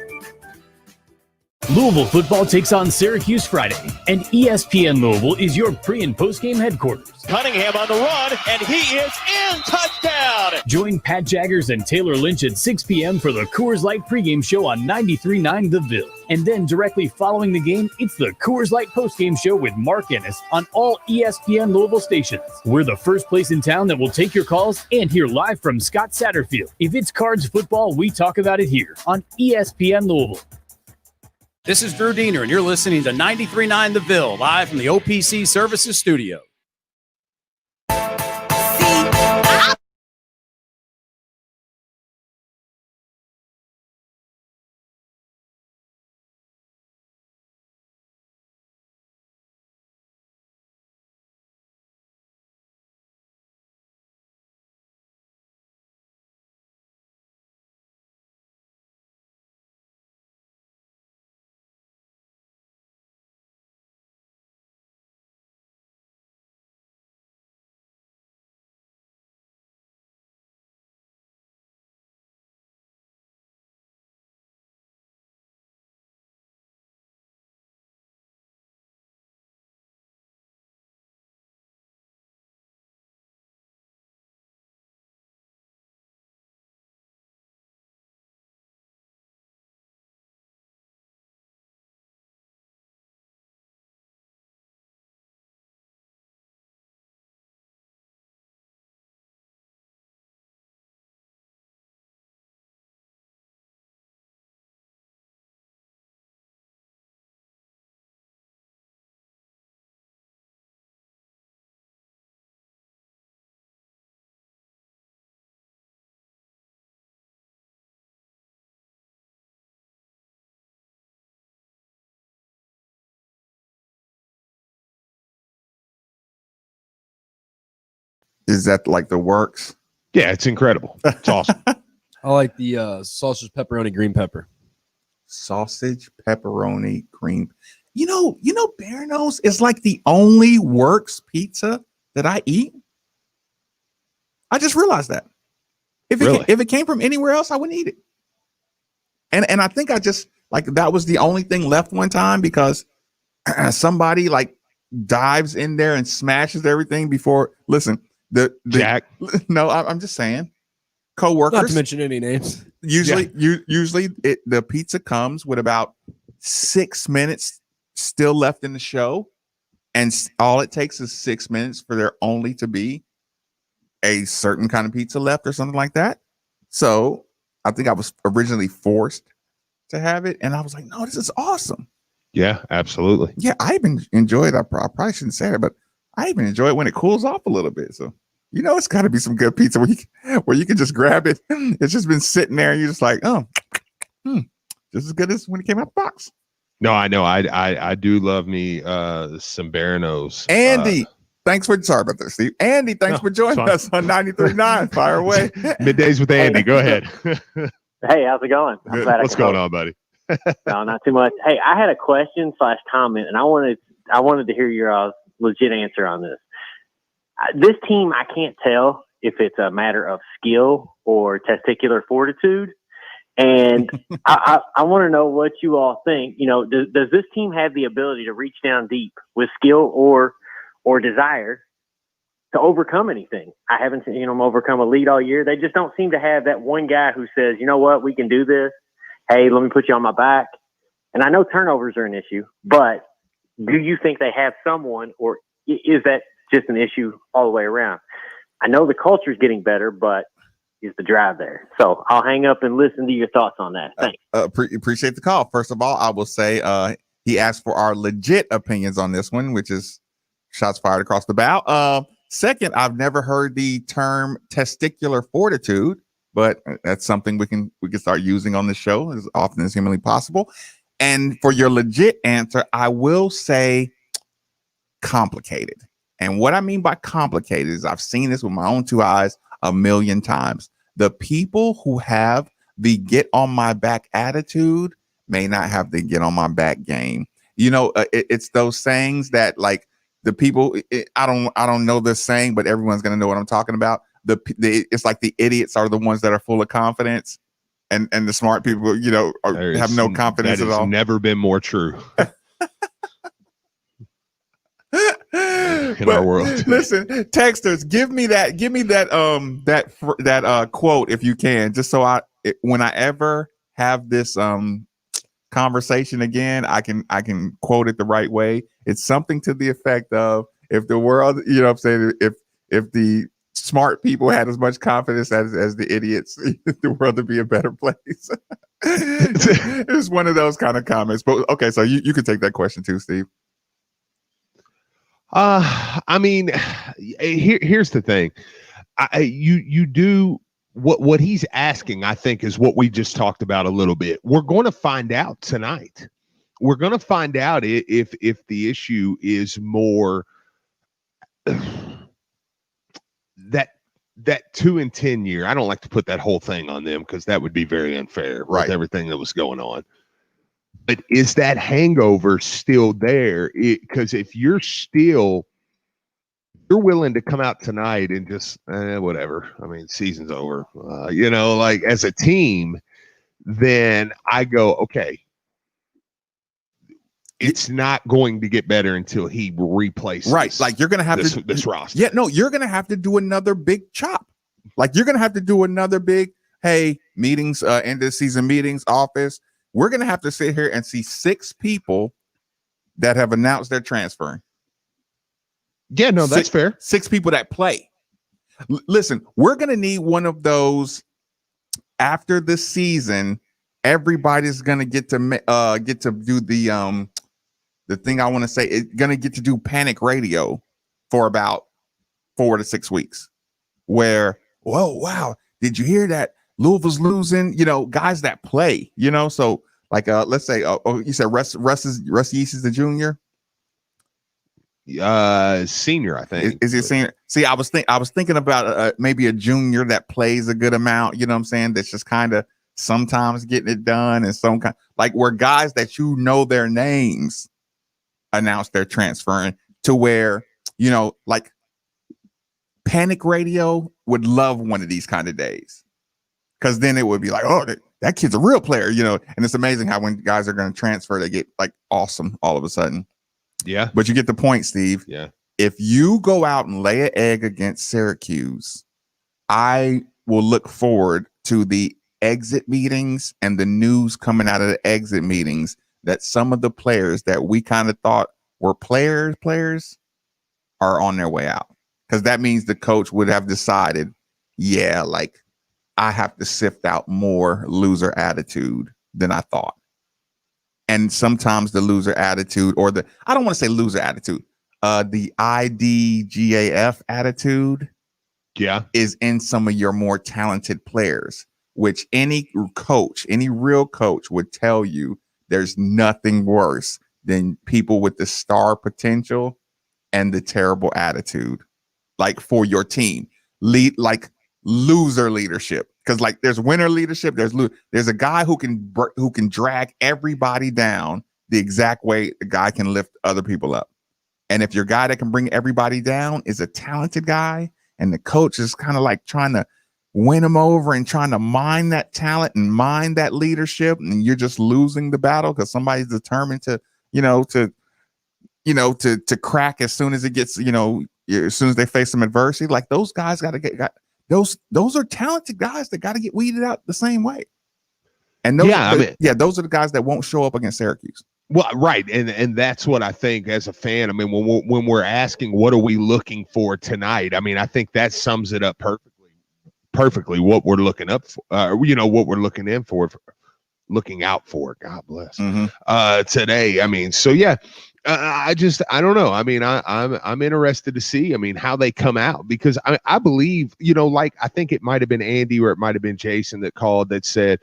Louisville football takes on Syracuse Friday, and ESPN Louisville is your pre- and post-game headquarters. Cunningham on the run, and he is in. Touchdown! Join Pat Jaggers and Taylor Lynch at 6 p.m. for the Coors Light pregame show on 93.9 The Ville. And then directly following the game, it's the Coors Light postgame show with Mark Ennis on all ESPN Louisville stations. We're the first place in town that will take your calls and hear live from Scott Satterfield. If it's Cards football, we talk about it here on ESPN Louisville. This is Drew Diener, and you're listening to 93.9 The Ville, live from the OPC Services Studio. Is that like the works? Yeah, it's incredible. It's awesome. I like the sausage, pepperoni, green pepper. Sausage, pepperoni, green. You know, Berno's is like the only works pizza that I eat. I just realized that. If it came from anywhere else, I wouldn't eat it. And I think I just like that was the only thing left one time because somebody like dives in there and smashes everything before. Listen, the Jack. No, I'm just saying. Co-workers. Not to mention any names. Usually the pizza comes with about 6 minutes still left in the show, and all it takes is 6 minutes for there only to be a certain kind of pizza left or something like that. So I think I was originally forced to have it, and I was like, no, this is awesome. Yeah, absolutely. Yeah, I even enjoy it. I probably shouldn't say it, but I even enjoy it when it cools off a little bit. So, it's got to be some good pizza where you can just grab it. It's just been sitting there, and you're just like, just as good as when it came out the box. No, I know. I do love me some Berno's. Andy, sorry about that, Steve. Andy, thanks for joining us on 93.9. Fire away. Middays with Andy. Go ahead. Hey, how's it going? What's going on, buddy? No, not too much. Hey, I had a question / comment, and I wanted to hear your legit answer on this. This team, I can't tell if it's a matter of skill or testicular fortitude, and I want to know what you all think. Does this team have the ability to reach down deep with skill or desire to overcome anything? I haven't seen them overcome a lead all year. They just don't seem to have that one guy who says, you know what, we can do this. Hey, let me put you on my back. And I know turnovers are an issue, but do you think they have someone, or is that just an issue all the way around? I know the culture is getting better, but is the drive there? So I'll hang up and listen to your thoughts on that. Thanks. Appreciate the call. First of all, I will say he asked for our legit opinions on this one, which is shots fired across the bow. Second, I've never heard the term testicular fortitude, but that's something we can start using on the show as often as humanly possible. And for your legit answer, I will say complicated. And what I mean by complicated is I've seen this with my own two eyes a million times. The people who have the get on my back attitude may not have the get on my back game. It's those sayings that like the people, I don't know this saying, but everyone's going to know what I'm talking about. It's like the idiots are the ones that are full of confidence, and the smart people, have no confidence at all. Never been more true in our world. Listen, texters, give me that quote if you can, just so when I ever have this conversation again, I can quote it the right way. It's something to the effect of, if the world, what I'm saying, if the smart people had as much confidence as the idiots, the world would be a better place. It's one of those kind of comments. But okay, so you could take that question too, Steve. I mean, here's the thing. You do what he's asking, I think, is what we just talked about a little bit. We're going to find out tonight. We're going to find out if the issue is more that 2-10 year. I don't like to put that whole thing on them because that would be very unfair, right? With everything that was going on. But is that hangover still there? Because if you're willing to come out tonight and just whatever, I mean, season's over, like as a team, then I go, okay, it's not going to get better until he replaces. Right. Like you're going to have this roster. Yeah, no, you're going to have to do another big chop. Like you're going to have to do another big, hey, meetings, end of season meetings, office. We're going to have to sit here and see 6 people that have announced they're transferring. Yeah, no, that's fair. 6 people that play. Listen, we're going to need one of those after the season. Everybody's going to get to do the thing I want to say. It's going to get to do panic radio for about 4 to 6 weeks. Where, whoa, wow, did you hear that? Louisville's losing, guys that play, so like, let's say, you said Russ Yeast is the junior, senior, I think. Is he a senior? See, I was thinking about maybe a junior that plays a good amount, you know what I'm saying? That's just kind of sometimes getting it done, and some kind like where guys that their names announce they're transferring, to where, like panic radio would love one of these kind of days. Because then it would be like, oh, that kid's a real player, and it's amazing how when guys are going to transfer, they get like awesome all of a sudden. Yeah. But you get the point, Steve. Yeah. If you go out and lay an egg against Syracuse, I will look forward to the exit meetings and the news coming out of the exit meetings that some of the players that we kind of thought were players are on their way out. Because that means the coach would have decided, yeah, like, I have to sift out more loser attitude than I thought. And sometimes the loser attitude, or I don't want to say loser attitude, the IDGAF attitude, is in some of your more talented players, which any real coach would tell you there's nothing worse than people with the star potential and the terrible attitude, like for your team. Loser leadership, because like there's winner leadership, there's a guy who can drag everybody down the exact way the guy can lift other people up. And if your guy that can bring everybody down is a talented guy, and the coach is kind of like trying to win him over and trying to mine that talent and mine that leadership, and you're just losing the battle because somebody's determined to crack as soon as it gets, as soon as they face some adversity, like those guys got Those are talented guys that got to get weeded out the same way. And those are the guys that won't show up against Syracuse. Well, right, and that's what I think as a fan. I mean, when we're asking what are we looking for tonight, I mean, I think that sums it up perfectly what we're looking up for. What we're looking out for. God bless. Today, I mean, so yeah, I don't know. I mean, I'm interested to see. I mean, how they come out, because I believe, like I think it might have been Andy or it might have been Jason that called that said.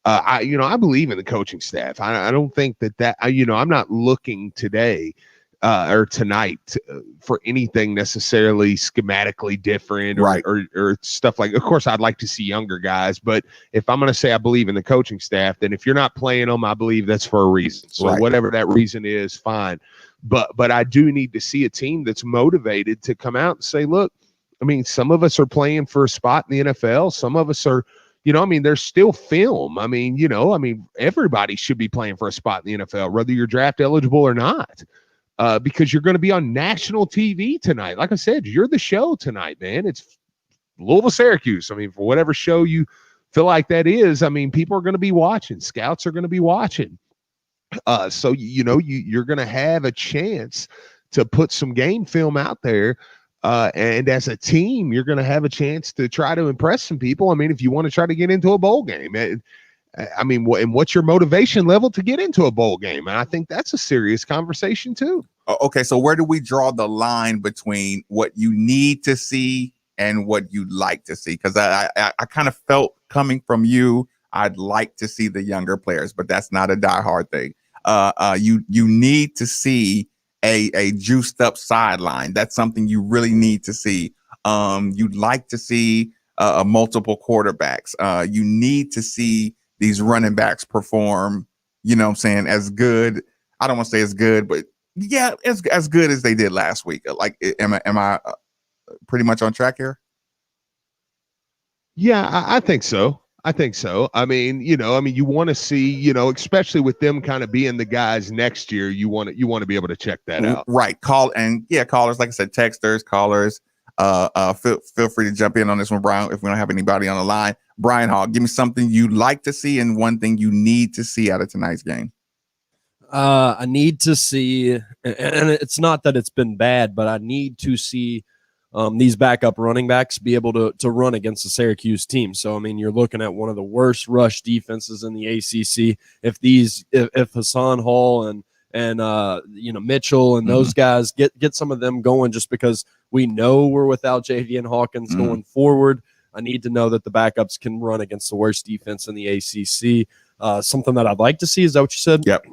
I believe in the coaching staff. I don't think that I'm not looking today or tonight for anything necessarily schematically different or stuff like. Of course, I'd like to see younger guys, but if I'm going to say I believe in the coaching staff, then if you're not playing them, I believe that's for a reason. So whatever that reason is, fine. But I do need to see a team that's motivated to come out and say, look, I mean, some of us are playing for a spot in the NFL. Some of us are. There's still film. I mean, everybody should be playing for a spot in the NFL, whether you're draft eligible or not, because you're going to be on national TV tonight. Like I said, you're the show tonight, man. It's Louisville, Syracuse. I mean, for whatever show you feel like that is, I mean, people are going to be watching. Scouts are going to be watching. So, you're going to have a chance to put some game film out there. And as a team, you're going to have a chance to try to impress some people. I mean, if you want to try to get into a bowl game, I mean, what's your motivation level to get into a bowl game? And I think that's a serious conversation too. Okay, so where do we draw the line between what you need to see and what you'd like to see? Because I kind of felt coming from you, I'd like to see the younger players, but that's not a diehard thing. You need to see a juiced up sideline. That's something you really need to see. You'd like to see multiple quarterbacks. You need to see these running backs perform, as good. I don't want to say as good, but yeah, as good as they did last week. Like, am I pretty much on track here? Yeah, I think so. I mean, you want to see, especially with them kind of being the guys next year, you want to be able to check that out. Right. Callers, like I said, texters, callers, feel free to jump in on this one, Brian, if we don't have anybody on the line. Brian Hall, give me something you'd like to see and one thing you need to see out of tonight's game. I need to see, and it's not that it's been bad, but I need to see these backup running backs be able to run against the Syracuse team. So, I mean, you're looking at one of the worst rush defenses in the ACC. If Hassan Hall and Mitchell and those guys get some of them going, just because we know we're without Javian Hawkins going forward. I need to know that the backups can run against the worst defense in the ACC. Something that I'd like to see, is that what you said? Yep.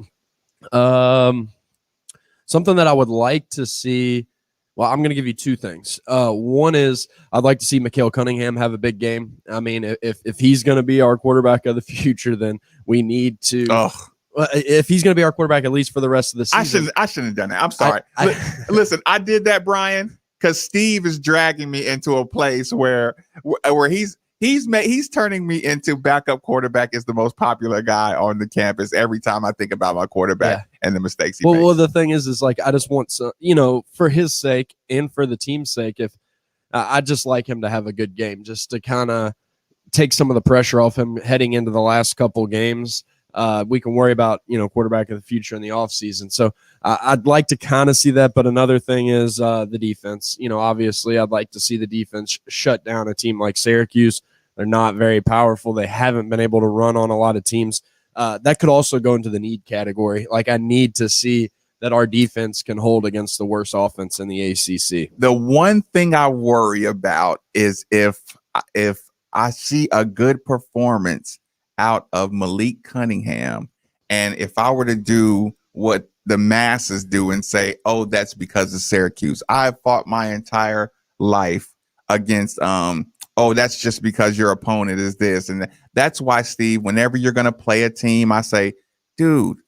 Something that I would like to see. Well, I'm going to give you two things. One is I'd like to see Mikael Cunningham have a big game. I mean, if he's going to be our quarterback of the future, then we need to. If he's going to be our quarterback, at least for the rest of the season. I shouldn't have done that. I'm sorry. Listen, I did that, Brian, because Steve is dragging me into a place where he's turning me into backup quarterback is the most popular guy on the campus every time I think about my quarterback and the mistakes he makes. Well, the thing is like, I just want some, for his sake and for the team's sake, if I just like him to have a good game, just to kind of take some of the pressure off him heading into the last couple games. We can worry about, quarterback of the future in the offseason. So I'd like to kind of see that. But another thing is the defense. Obviously, I'd like to see the defense shut down a team like Syracuse. They're not very powerful. They haven't been able to run on a lot of teams. That could also go into the need category. Like, I need to see that our defense can hold against the worst offense in the ACC. The one thing I worry about is if I see a good performance out of Malik Cunningham, and if I were to do what the masses do and say, oh, that's because of Syracuse. I've fought my entire life against that's just because your opponent is this. And that's why, Steve, whenever you're going to play a team, I say, dude,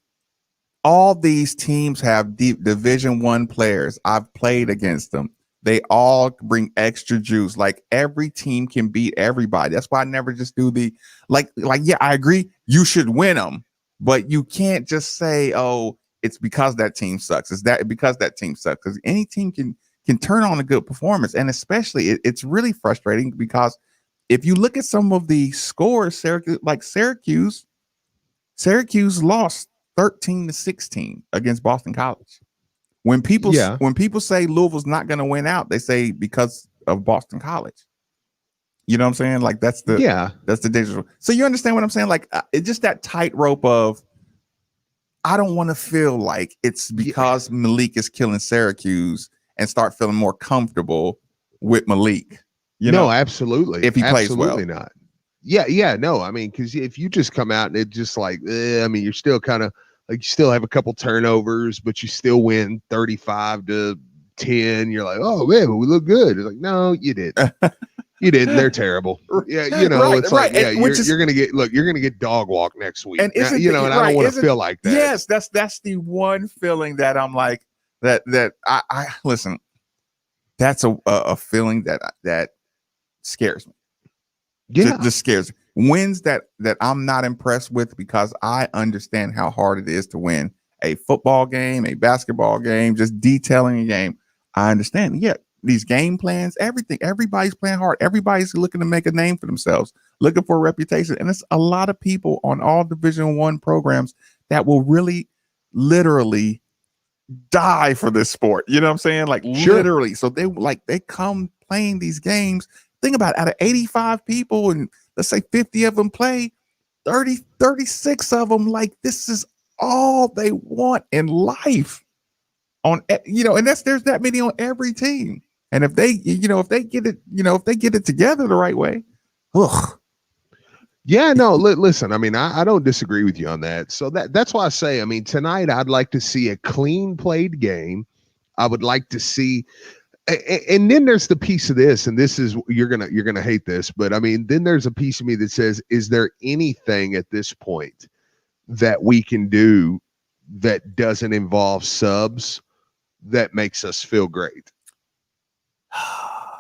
all these teams have deep Division I players. I've played against them. They all bring extra juice. Like, every team can beat everybody. That's why I never just do the yeah, I agree. You should win them, but you can't just say, oh, it's because that team sucks. It's that because that team sucks. Because any team can turn on a good performance. And especially it's really frustrating because if you look at some of the scores, Syracuse Syracuse lost 13-16 against Boston College. When people say Louisville's not going to win out, they say because of Boston College. You know what I'm saying? Like that's the dangerous. So you understand what I'm saying? Like it's just that tightrope of I don't want to feel like it's because Malik is killing Syracuse and start feeling more comfortable with Malik. No, absolutely. If he plays well. Absolutely not. Yeah, no. I mean, because if you just come out and it just like, I mean, you're still kind of like you still have a couple turnovers, but you still win 35-10. You're like, oh man, but we look good. It's like, no, you didn't. You didn't. They're terrible. Yeah, you know, it's like, yeah, you're gonna get dog walk next week. And now, you know, and I don't want to feel like that. Yes, that's the one feeling that I'm like that I listen. That's a feeling that scares me. Yeah, just scares me. Wins that I'm not impressed with because I understand how hard it is to win a football game, a basketball game, just detailing a game. I understand. Yeah, these game plans, everything. Everybody's playing hard. Everybody's looking to make a name for themselves, looking for a reputation, and it's a lot of people on all Division I programs that will really, literally die for this sport. You know what I'm saying? Like literally. So they come playing these games. Think about it, out of 85 people, and let's say 50 of them play, 36 of them, like this is all they want in life. And there's that many on every team. And if they get it together the right way, ugh. Yeah, no, listen, I mean, I don't disagree with you on that. So that's why I say, I mean, tonight I'd like to see a clean played game. I would like to see, and then there's the piece of this, and this is, you're gonna hate this, but I mean, then there's a piece of me that says, is there anything at this point that we can do that doesn't involve subs that makes us feel great? I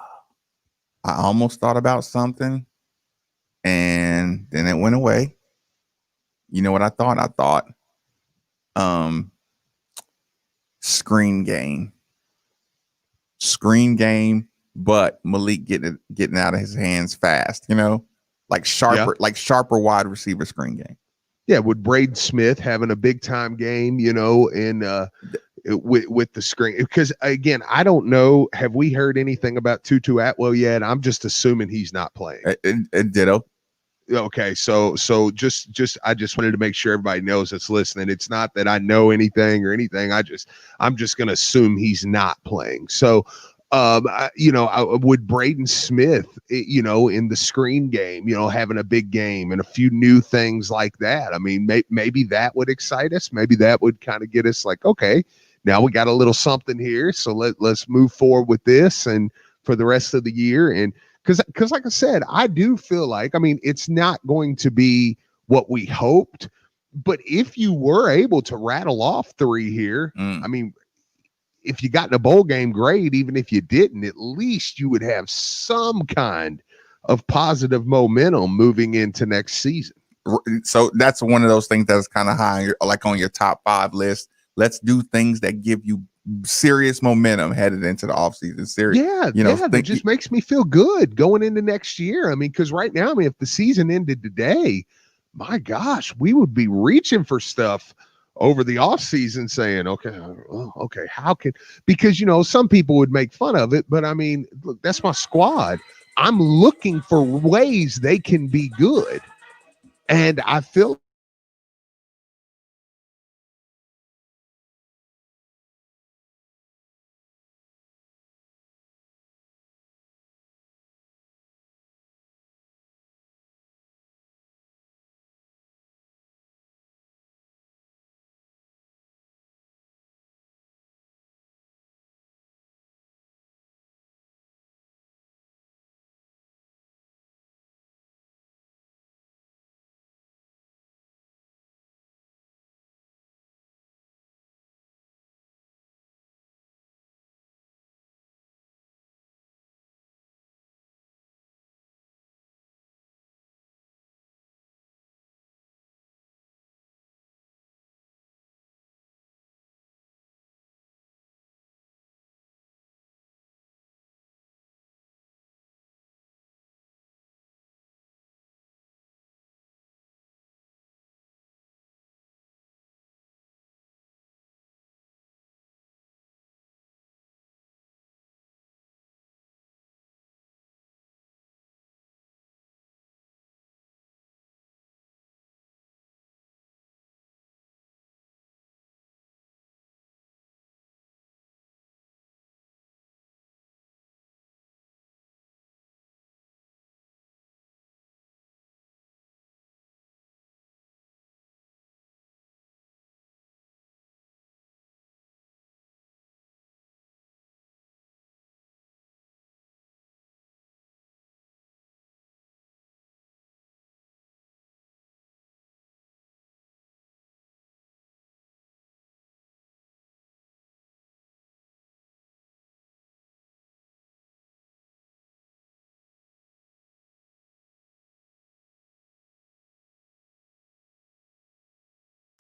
almost thought about something and then it went away. You know what I thought? I thought screen game, but Malik getting out of his hands fast, like sharper wide receiver screen game. Yeah, with Braden Smith having a big time game, and with the screen, because again, I don't know. Have we heard anything about Tutu Atwell yet? I'm just assuming he's not playing. Ditto. Okay, so just I just wanted to make sure everybody knows that's listening. It's not that I know anything or anything. I'm just going to assume he's not playing. So, would Braden Smith, in the screen game, having a big game and a few new things like that. I mean, maybe that would excite us. Maybe that would kind of get us like, okay, now we got a little something here. So let's move forward with this and for the rest of the year. And because like I said, I do feel like, I mean, it's not going to be what we hoped, but if you were able to rattle off 3 here, I mean, if you got in a bowl game, great. Even if you didn't, at least you would have some kind of positive momentum moving into next season. So that's one of those things that's kind of high, like on your top 5 list. Let's do things that give you serious momentum headed into the offseason. That just makes me feel good going into next year. I mean, because right now, I mean, if the season ended today, my gosh, we would be reaching for stuff over the offseason saying, okay, how can, because, some people would make fun of it, but I mean, look, that's my squad. I'm looking for ways they can be good. And I feel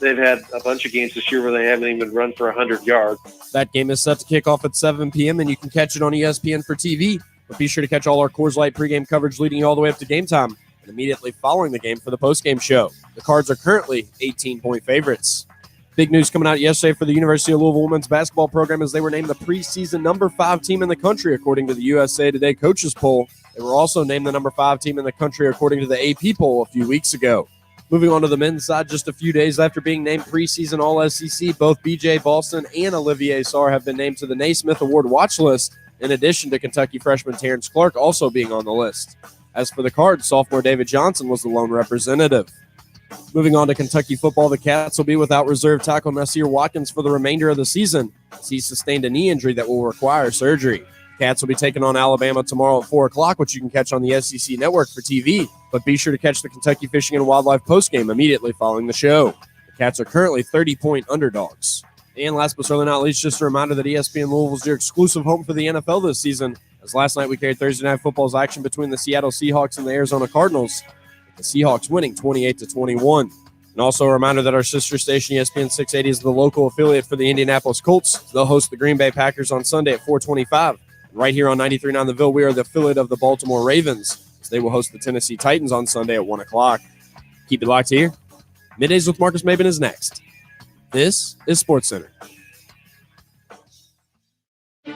They've had a bunch of games this year where they haven't even run for 100 yards. That game is set to kick off at 7 p.m., and you can catch it on ESPN for TV. But be sure to catch all our Coors Light pregame coverage leading you all the way up to game time and immediately following the game for the postgame show. The Cards are currently 18-point favorites. Big news coming out yesterday for the University of Louisville women's basketball program as they were named the preseason number 5 team in the country according to the USA Today coaches poll. They were also named the number 5 team in the country according to the AP poll a few weeks ago. Moving on to the men's side, just a few days after being named preseason All-SEC, both B.J. Boston and Olivier Sarr have been named to the Naismith Award watch list, in addition to Kentucky freshman Terrence Clark also being on the list. As for the Cards, sophomore David Johnson was the lone representative. Moving on to Kentucky football, the Cats will be without reserve tackle Nasir Watkins for the remainder of the season, as he sustained a knee injury that will require surgery. Cats will be taking on Alabama tomorrow at 4 o'clock, which you can catch on the SEC Network for TV. But be sure to catch the Kentucky Fishing and Wildlife postgame immediately following the show. The Cats are currently 30-point underdogs. And last but certainly not least, just a reminder that ESPN Louisville is your exclusive home for the NFL this season, as last night we carried Thursday Night Football's action between the Seattle Seahawks and the Arizona Cardinals, with the Seahawks winning 28-21. And also a reminder that our sister station, ESPN 680, is the local affiliate for the Indianapolis Colts. They'll host the Green Bay Packers on Sunday at 4:25. Right here on 93.9 The Ville, we are the affiliate of the Baltimore Ravens, as they will host the Tennessee Titans on Sunday at 1 o'clock. Keep it locked here. Middays with Marcus Maben is next. This is SportsCenter.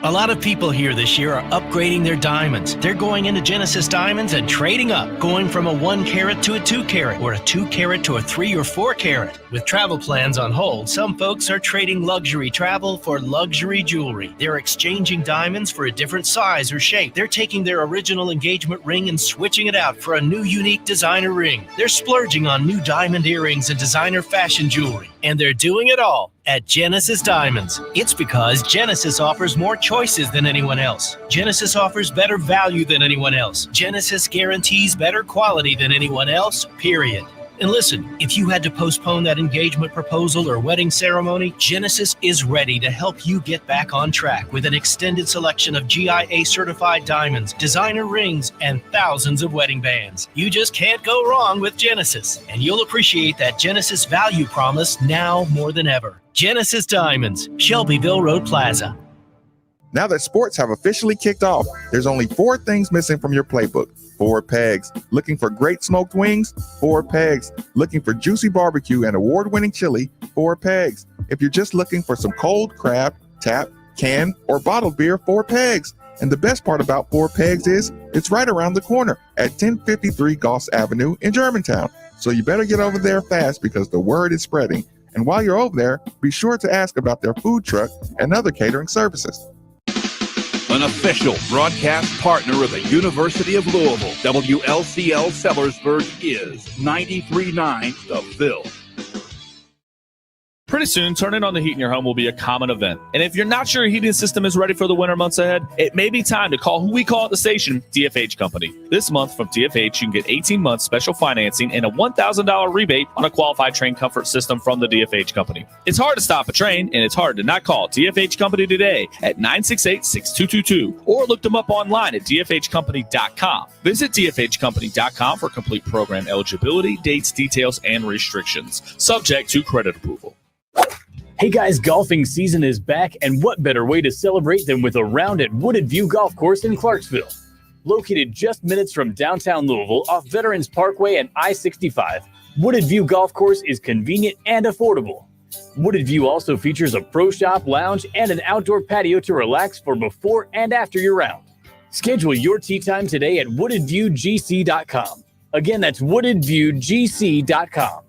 A lot of people here this year are upgrading their diamonds. They're going into Genesis Diamonds and trading up, going from a 1 carat to a 2 carat, or a 2 carat to a 3 or 4 carat. With travel plans on hold, some folks are trading luxury travel for luxury jewelry. They're exchanging diamonds for a different size or shape. They're taking their original engagement ring and switching it out for a new unique designer ring. They're splurging on new diamond earrings and designer fashion jewelry. And they're doing it all at Genesis Diamonds. It's because Genesis offers more choices than anyone else. Genesis offers better value than anyone else. Genesis guarantees better quality than anyone else, period. And listen, if you had to postpone that engagement proposal or wedding ceremony, Genesis is ready to help you get back on track with an extended selection of GIA-certified diamonds, designer rings, and thousands of wedding bands. You just can't go wrong with Genesis, and you'll appreciate that Genesis value promise now more than ever. Genesis Diamonds, Shelbyville Road Plaza. Now that sports have officially kicked off, there's only 4 things missing from your playbook. 4 pegs. Looking for great smoked wings? 4 pegs. Looking for juicy barbecue and award-winning chili? 4 pegs. If you're just looking for some cold crab, tap, can, or bottled beer? 4 pegs. And the best part about 4 pegs is it's right around the corner at 1053 Goss Avenue in Germantown. So you better get over there fast because the word is spreading. And while you're over there, be sure to ask about their food truck and other catering services. An official broadcast partner of the University of Louisville, WLCL Sellersburg is 93.9 The Ville. Pretty soon, turning on the heat in your home will be a common event. And if you're not sure your heating system is ready for the winter months ahead, it may be time to call who we call at the station, DFH Company. This month from DFH, you can get 18 months special financing and a $1,000 rebate on a qualified train comfort system from the DFH Company. It's hard to stop a train, and it's hard to not call DFH Company today at 968-6222 or look them up online at dfhcompany.com. Visit dfhcompany.com for complete program eligibility, dates, details, and restrictions. Subject to credit approval. Hey guys, golfing season is back, and what better way to celebrate than with a round at Wooded View Golf Course in Clarksville. Located just minutes from downtown Louisville off Veterans Parkway and I-65, Wooded View Golf Course is convenient and affordable. Wooded View also features a pro shop, lounge, and an outdoor patio to relax for before and after your round. Schedule your tee time today at woodedviewgc.com. Again, that's woodedviewgc.com.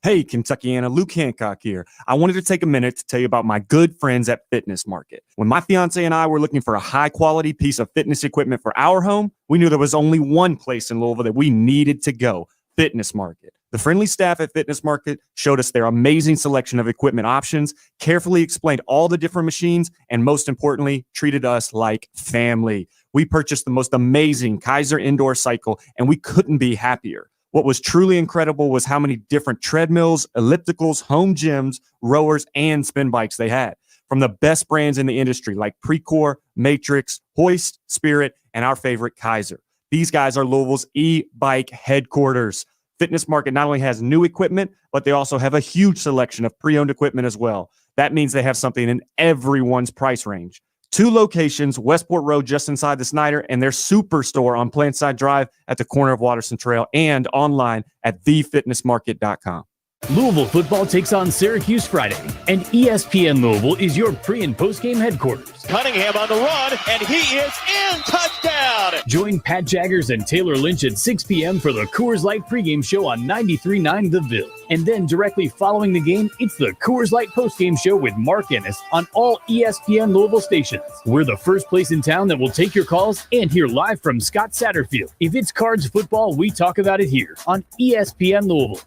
Hey, Kentuckiana, Luke Hancock here. I wanted to take a minute to tell you about my good friends at Fitness Market. When my fiance and I were looking for a high-quality piece of fitness equipment for our home, we knew there was only one place in Louisville that we needed to go, Fitness Market. The friendly staff at Fitness Market showed us their amazing selection of equipment options, carefully explained all the different machines, and most importantly, treated us like family. We purchased the most amazing Kaiser indoor cycle, and we couldn't be happier. What was truly incredible was how many different treadmills, ellipticals, home gyms, rowers, and spin bikes they had. From the best brands in the industry like Precor, Matrix, Hoist, Spirit, and our favorite Kaiser. These guys are Louisville's e-bike headquarters. Fitness Market not only has new equipment, but they also have a huge selection of pre-owned equipment as well. That means they have something in everyone's price range. 2 locations, Westport Road just inside the Snyder, and their superstore on Plantside Drive at the corner of Watterson Trail, and online at thefitnessmarket.com. Louisville football takes on Syracuse Friday, and ESPN Louisville is your pre- and post-game headquarters. Cunningham on the run, and he is in. Touchdown! Join Pat Jaggers and Taylor Lynch at 6 p.m. for the Coors Light pregame show on 93.9 The Ville. And then directly following the game, it's the Coors Light postgame show with Mark Ennis on all ESPN Louisville stations. We're the first place in town that will take your calls and hear live from Scott Satterfield. If it's Cards football, we talk about it here on ESPN Louisville.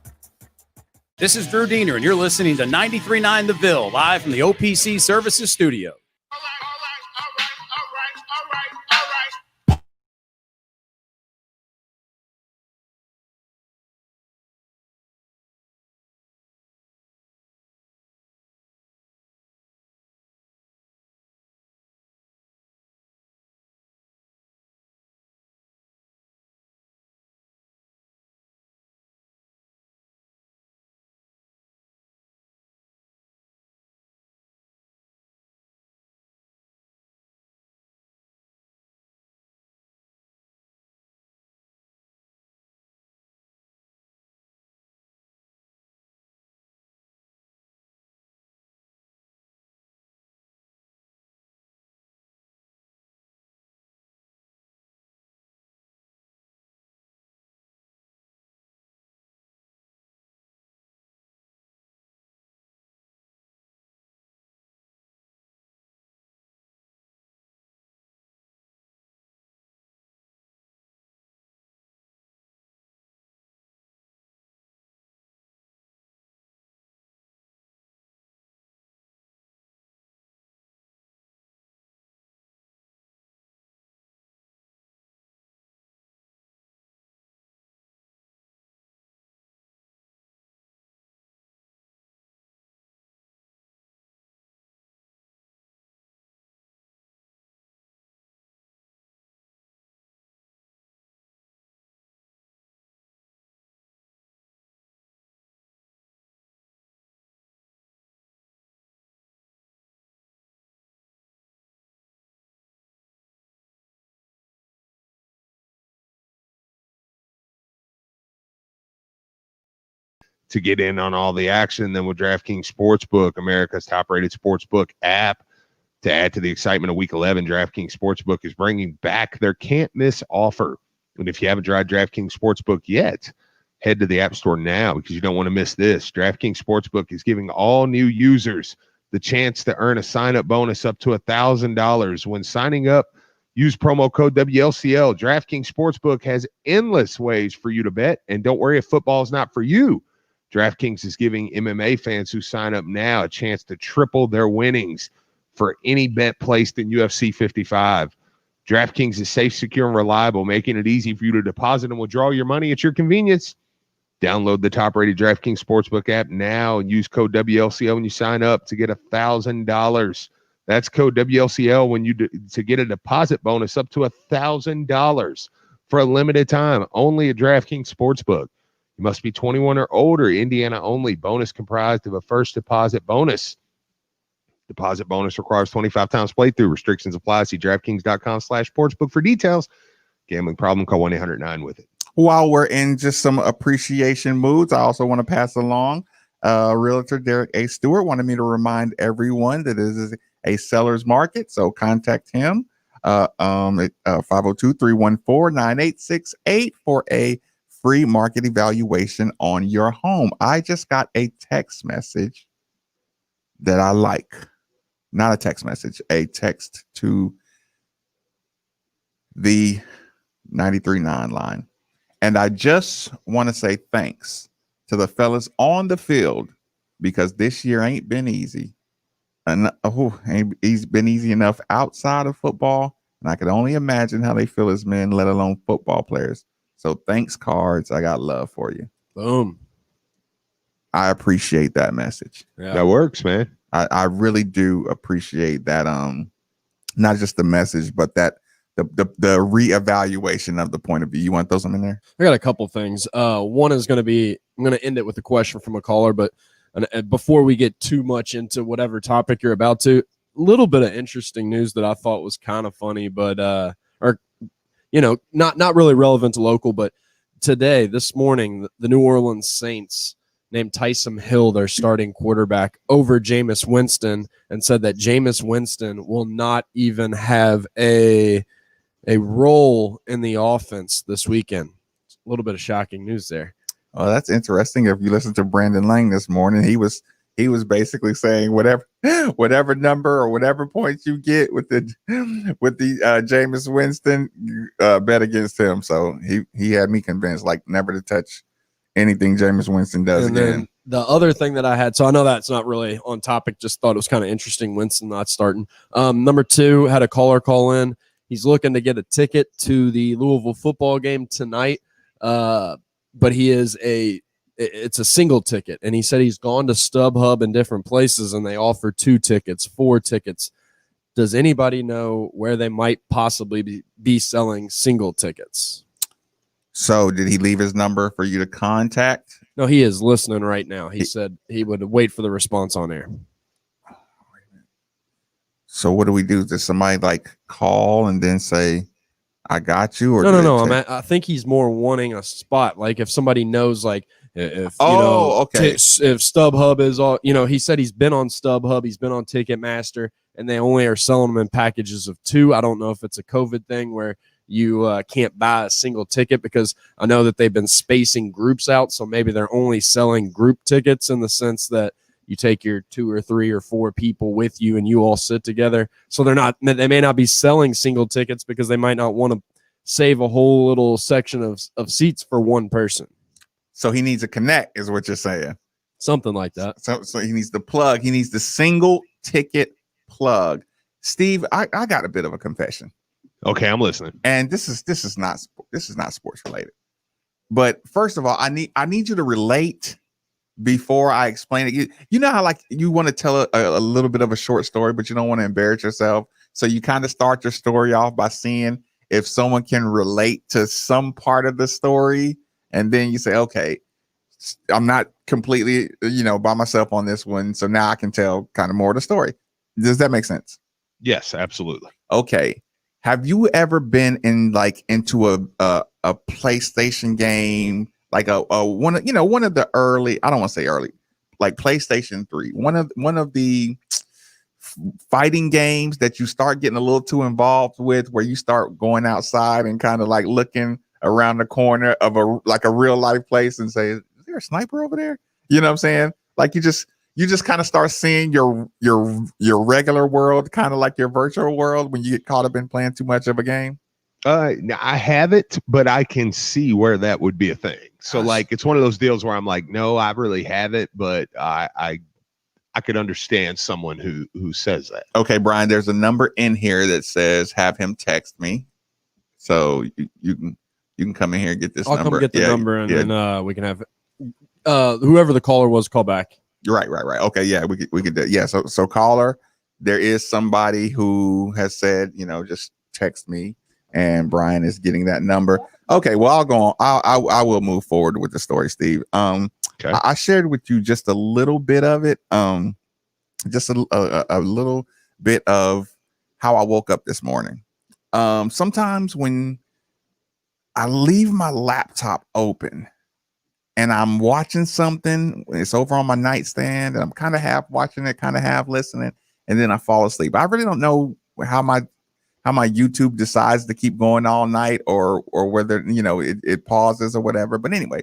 This is Drew Diener, and you're listening to 93.9 The Ville, live from the OPC Services Studio. To get in on all the action, then with DraftKings Sportsbook, America's top-rated sportsbook app. To add to the excitement of Week 11, DraftKings Sportsbook is bringing back their can't-miss offer. And if you haven't tried DraftKings Sportsbook yet, head to the App Store now because you don't want to miss this. DraftKings Sportsbook is giving all new users the chance to earn a sign-up bonus up to $1,000 when signing up. Use promo code WLCL. DraftKings Sportsbook has endless ways for you to bet, and don't worry if football is not for you. DraftKings is giving MMA fans who sign up now a chance to triple their winnings for any bet placed in UFC 55. DraftKings is safe, secure, and reliable, making it easy for you to deposit and withdraw your money at your convenience. Download the top-rated DraftKings Sportsbook app now and use code WLCL when you sign up to get $1,000. That's code WLCL to get a deposit bonus up to $1,000 for a limited time, only at DraftKings Sportsbook. You must be 21 or older, Indiana only. Bonus comprised of a first deposit bonus. Deposit bonus requires 25 times playthrough. Restrictions apply. See DraftKings.com/sportsbook for details. Gambling problem, call 1-800-9-WITH-IT. While we're in just some appreciation moods, I also want to pass along Realtor Derek A. Stewart wanted me to remind everyone that this is a seller's market, so contact him at 502-314-9868 for a free market evaluation on your home. I just got a text message that I like. Not a text message, a text to the 93.9 line. And I just want to say thanks to the fellas on the field because this year ain't been easy. And ain't been easy enough outside of football. And I can only imagine how they feel as men, let alone football players. So thanks, Cards. I got love for you. Boom. I appreciate that message. Yeah. That works, man. I really do appreciate that. Not just the message, but that the reevaluation of the point of view. You want those in there? I got a couple things. One is going to be, I'm going to end it with a question from a caller, but before we get too much into whatever topic you're about to, a little bit of interesting news that I thought was kind of funny, but not really relevant to local. But today, this morning, the New Orleans Saints named Taysom Hill their starting quarterback over Jameis Winston, and said that Jameis Winston will not even have a role in the offense this weekend. A little bit of shocking news there. Oh, that's interesting. If you listen to Brandon Lang this morning, he was basically saying whatever number or whatever points you get with the Jameis Winston, bet against him. So he had me convinced, like, never to touch anything Jameis Winston does and again. Then the other thing that I had, so I know that's not really on topic, just thought it was kind of interesting, Winston not starting. Number 2, had a caller call in. He's looking to get a ticket to the Louisville football game tonight, but it's a single ticket, and he said he's gone to StubHub in different places, and they offer 2 tickets, 4 tickets. Does anybody know where they might possibly be selling single tickets? So did he leave his number for you to contact? No, he is listening right now. He said he would wait for the response on air. So what do we do? Does somebody like call and then say, I got you? Or No. I think he's more wanting a spot. Like if somebody knows, like if okay. If StubHub is all, he said he's been on StubHub, he's been on Ticketmaster, and they only are selling them in packages of 2. I don't know if it's a COVID thing where you can't buy a single ticket, because I know that they've been spacing groups out. So maybe they're only selling group tickets in the sense that you take your 2 or 3 or 4 people with you and you all sit together. So they may not be selling single tickets because they might not want to save a whole little section of seats for one person. So he needs a connect, is what you're saying. Something like that. So he needs the plug. He needs the single ticket plug. Steve, I got a bit of a confession. Okay, I'm listening. And this is not sports related. But first of all, I need you to relate before I explain it. You know how like you want to tell a little bit of a short story, but you don't want to embarrass yourself. So you kind of start your story off by seeing if someone can relate to some part of the story. And then you say, okay, I'm not completely, by myself on this one. So now I can tell kind of more of the story. Does that make sense? Yes, absolutely. Okay. Have you ever been into a PlayStation game, like one of the early, I don't want to say early, like PlayStation 3, one of the fighting games that you start getting a little too involved with, where you start going outside and kind of like looking around the corner of a real life place and say, is there a sniper over there? You know what I'm saying? Like you just kind of start seeing your regular world, kind of like your virtual world, when you get caught up in playing too much of a game. I haven't, but I can see where that would be a thing. So like, it's one of those deals where I'm like, no, I really haven't, but I could understand someone who says that. Okay, Brian, there's a number in here that says have him text me. So you can come in here and get this number. I'll come get the number, and then we can have whoever the caller was call back. Right. Okay, yeah, we could do. Yeah, so caller, there is somebody who has said, just text me, and Brian is getting that number. Okay, well, I'll go on. I will move forward with the story, Steve. Okay. I shared with you just a little bit of it. Just a little bit of how I woke up this morning. Sometimes when I leave my laptop open and I'm watching something, it's over on my nightstand, and I'm kind of half watching it, kind of half listening, and then I fall asleep. I really don't know how my YouTube decides to keep going all night, or whether it pauses or whatever. But anyway,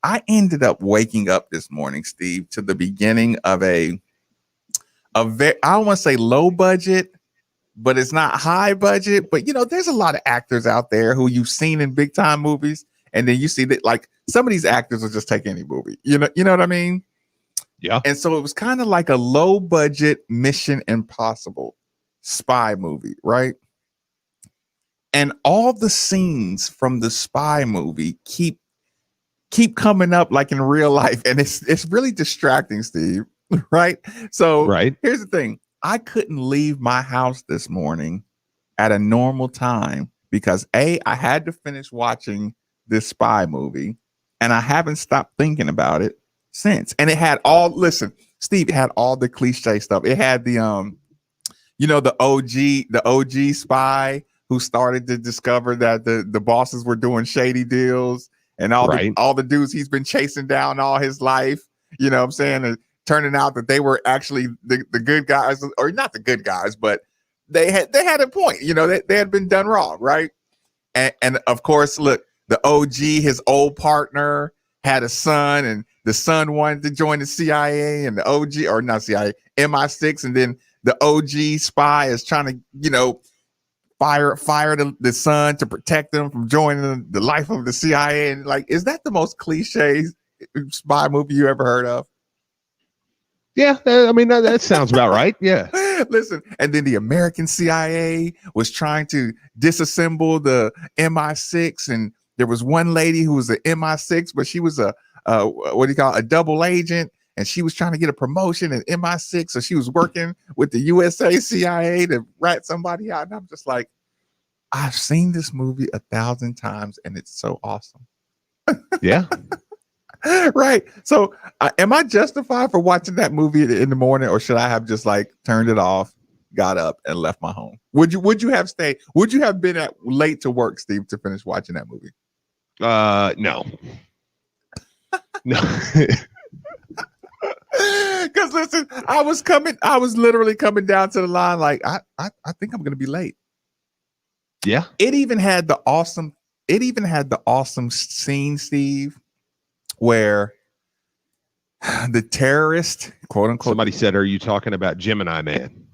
I ended up waking up this morning, Steve, to the beginning of a very, I don't want to say low budget, but it's not high budget. But there's a lot of actors out there who you've seen in big time movies, and then you see that like some of these actors will just take any movie. You know what I mean? Yeah. And so it was kind of like a low budget Mission Impossible spy movie, right? And all the scenes from the spy movie keep coming up like in real life, and it's really distracting, Steve. Right? So here's the thing. I couldn't leave my house this morning at a normal time because I had to finish watching this spy movie and I haven't stopped thinking about it since. And it had Steve, it had all the cliche stuff. It had the the OG spy who started to discover that the bosses were doing shady deals and all the dudes he's been chasing down all his life. You know what I'm saying? And turning out that they were actually the good guys, or not the good guys, but they had a point. You know, they had been done wrong, right? And of course, look, the OG, his old partner, had a son, and the son wanted to join the CIA, and the OG, or not CIA, MI6, and then the OG spy is trying to, fire the son to protect them from joining the life of the CIA. And like, is that the most cliche spy movie you ever heard of? Yeah, I mean, that sounds about right. Yeah. Listen, and then the American CIA was trying to disassemble the MI6, and there was one lady who was an MI6, but she was a double agent, and she was trying to get a promotion in MI6, so she was working with the USA CIA to rat somebody out. And I'm just like, I've seen this movie 1,000 times, and it's so awesome. Yeah. Right. So am I justified for watching that movie in the morning, or should I have just like turned it off, got up, and left my home? Would you have stayed? Would you have been late to work, Steve, to finish watching that movie? No. No. Because listen, I was literally coming down to the line like I think I'm gonna be late. Yeah. It even had the awesome scene, Steve, where the terrorist, quote unquote. Somebody said, "Are you talking about Gemini Man?"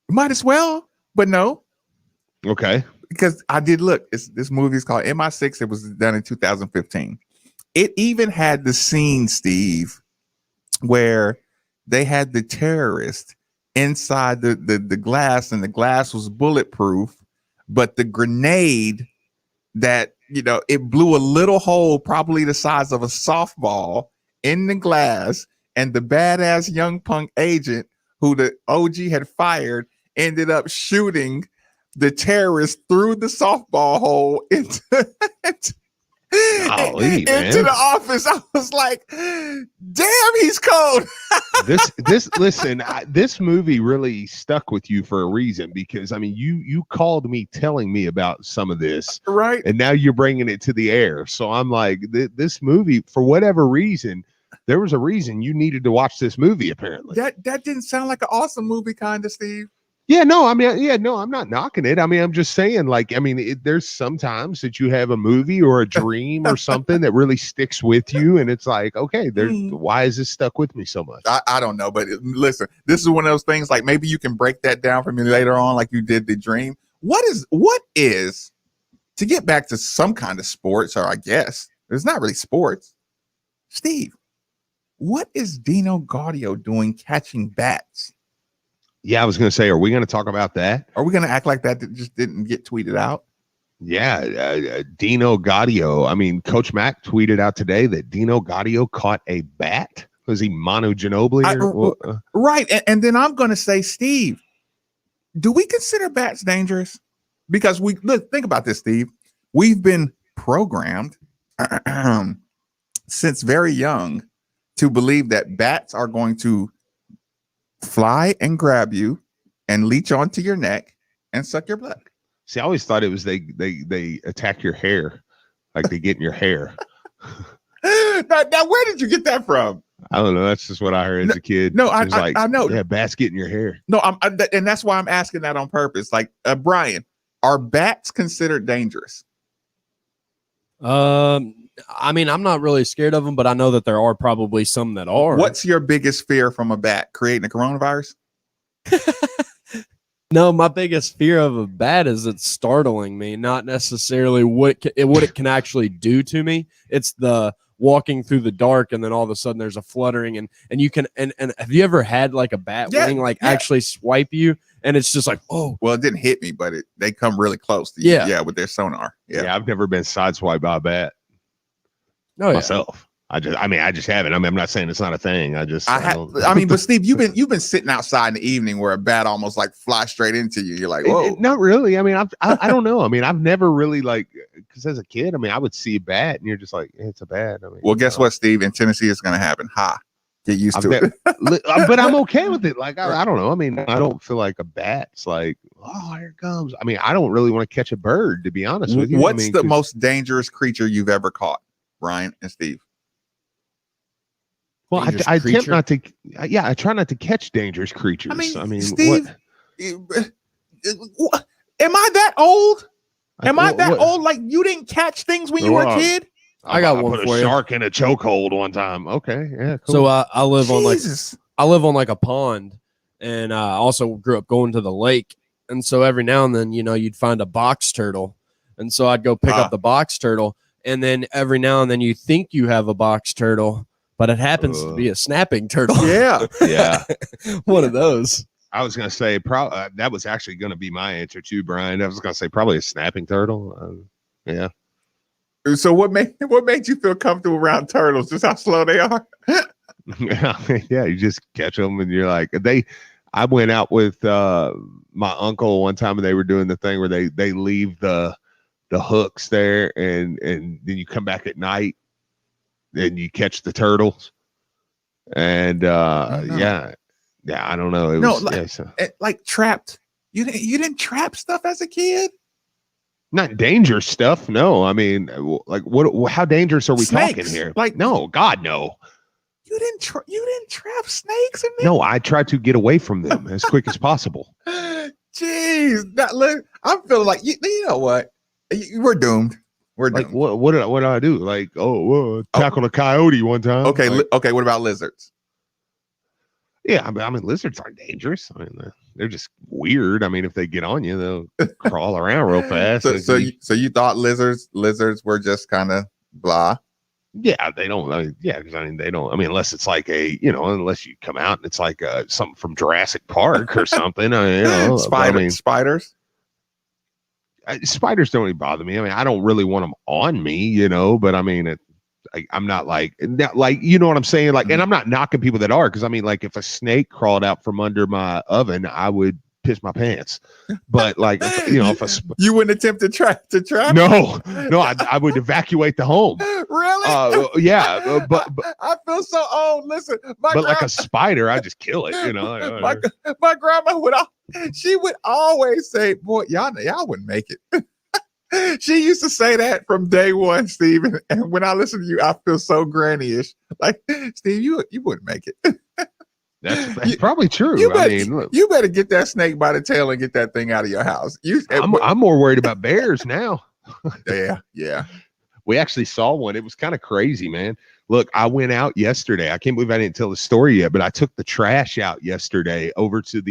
Might as well, but no. Okay. Because I did look. This movie is called MI6. It was done in 2015. It even had the scene, Steve, where they had the terrorist inside the glass, and the glass was bulletproof, but the grenade that, it blew a little hole, probably the size of a softball, in the glass, and the badass young punk agent who the OG had fired ended up shooting the terrorist through the softball hole into the office. I was like, damn, he's cold. This movie really stuck with you for a reason, because I mean, you called me telling me about some of this, right? And now you're bringing it to the air. So I'm like, this movie, for whatever reason, there was a reason you needed to watch this movie. Apparently, that didn't sound like an awesome movie, kind of, Steve. Yeah, no, I mean, I'm not knocking it. I mean, I'm just saying, like, I mean, there's sometimes that you have a movie or a dream or something that really sticks with you, and it's like, okay, why is this stuck with me so much? I don't know, but listen, this is one of those things. Like, maybe you can break that down for me later on, like you did the dream. What is to get back to some kind of sports, or I guess it's not really sports, Steve? What is Dino Gaudio doing catching bats? Yeah, I was going to say, are we going to talk about that? Are we going to act like that just didn't get tweeted out? Yeah, Dino Gaudio. I mean, Coach Mack tweeted out today that Dino Gaudio caught a bat. Was he Manu Ginobili? Right. And then I'm going to say, Steve, do we consider bats dangerous? Because think about this, Steve. We've been programmed since very young to believe that bats are going to fly and grab you and leech onto your neck and suck your blood. See, I always thought it was they attack your hair, like they get in your hair. Now, where did you get that from? I don't know. That's just what I heard as a kid. No, I know. Yeah, bats get in your hair. No, and that's why I'm asking that on purpose. Like, Brian, are bats considered dangerous? I mean, I'm not really scared of them, but I know that there are probably some that are. What's your biggest fear from a bat? Creating a coronavirus? No, my biggest fear of a bat is it's startling me, not necessarily what it can actually do to me. It's the walking through the dark, and then all of a sudden there's a fluttering, and you can and have you ever had like a bat wing actually swipe you, and it's just like, oh, well, it didn't hit me, but they come really close to you. Yeah, with their sonar. Yeah, I've never been sideswiped by a bat. No, myself. I just haven't. I mean, I'm not saying it's not a thing. But Steve, you've been sitting outside in the evening where a bat almost like flies straight into you. You're like, whoa. Not really. I mean, I don't know. I mean, I've never really because as a kid, I mean, I would see a bat and you're just like, it's a bat. I mean, well, guess what, Steve? In Tennessee, it's going to happen. Get used to it. But I'm okay with it. Like, I don't know. I mean, I don't feel like a bat's like, oh, here it comes. I mean, I don't really want to catch a bird, to be honest with you. What's the most dangerous creature you've ever caught, Brian and Steve? Well, I attempt not to. Yeah, I try not to catch dangerous creatures. I mean Steve, am I that old? Am I that old? Like you didn't catch things when you were a kid? I got one put for a you. shark in a chokehold one time. Okay, yeah. Cool. So I live on like a pond, and I also grew up going to the lake, and so every now and then, you'd find a box turtle, and so I'd go pick up the box turtle, and then every now and then you think you have a box turtle, but it happens to be a snapping turtle. Yeah, yeah, one of those. I was gonna say that was actually gonna be my answer too, Brian. I was gonna say probably a snapping turtle. Yeah. So what made you feel comfortable around turtles? Just how slow they are? Yeah, you just catch them and you're like I went out with my uncle one time and they were doing the thing where they leave the hooks there and then you come back at night and you catch the turtles. And yeah, I don't know. Like trapped. You didn't trap stuff as a kid? Not dangerous stuff. No, I mean, like what? How dangerous are we talking here? Like, no, God, no. You didn't trap snakes in there? No, I tried to get away from them as quick as possible. Jeez, I'm feeling like you know what? We're doomed. We're doomed. Like what did I do? Like tackled a coyote one time. Okay, okay. What about lizards? Yeah, I mean lizards aren't dangerous. I mean they're just weird. I mean if they get on you, they'll crawl around real fast. So you thought lizards were just kind of blah? Yeah, they don't. Because they don't. I mean, unless it's like unless you come out and it's like something from Jurassic Park or something. Spiders. Spiders don't really bother me. I mean, I don't really want them on me, but I mean, I'm not like, you know what I'm saying? Like, and I'm not knocking people that are, because I mean, like, if a snake crawled out from under my oven, I would piss my pants. But like, if you wouldn't attempt to trap. No, I would evacuate the home. Really? Yeah, but I feel so old. Listen, like a spider, I just kill it. My grandma would always say, "Boy, y'all wouldn't make it." She used to say that from day one, Steve. And when I listen to you, I feel so granny-ish. Like, Steve, you wouldn't make it. That's probably true. You better get that snake by the tail and get that thing out of your house. I'm more worried about bears now. Yeah. We actually saw one. It was kind of crazy, man. Look, I went out yesterday. I can't believe I didn't tell the story yet, but I took the trash out yesterday over to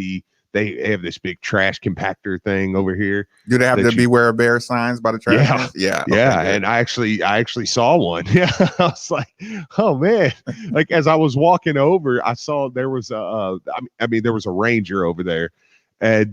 they have this big trash compactor thing over here. Do they have the beware of bear signs by the trash? Yeah. And I actually saw one. Yeah. I was like, oh man. Like as I was walking over, I saw there was there was a ranger over there. And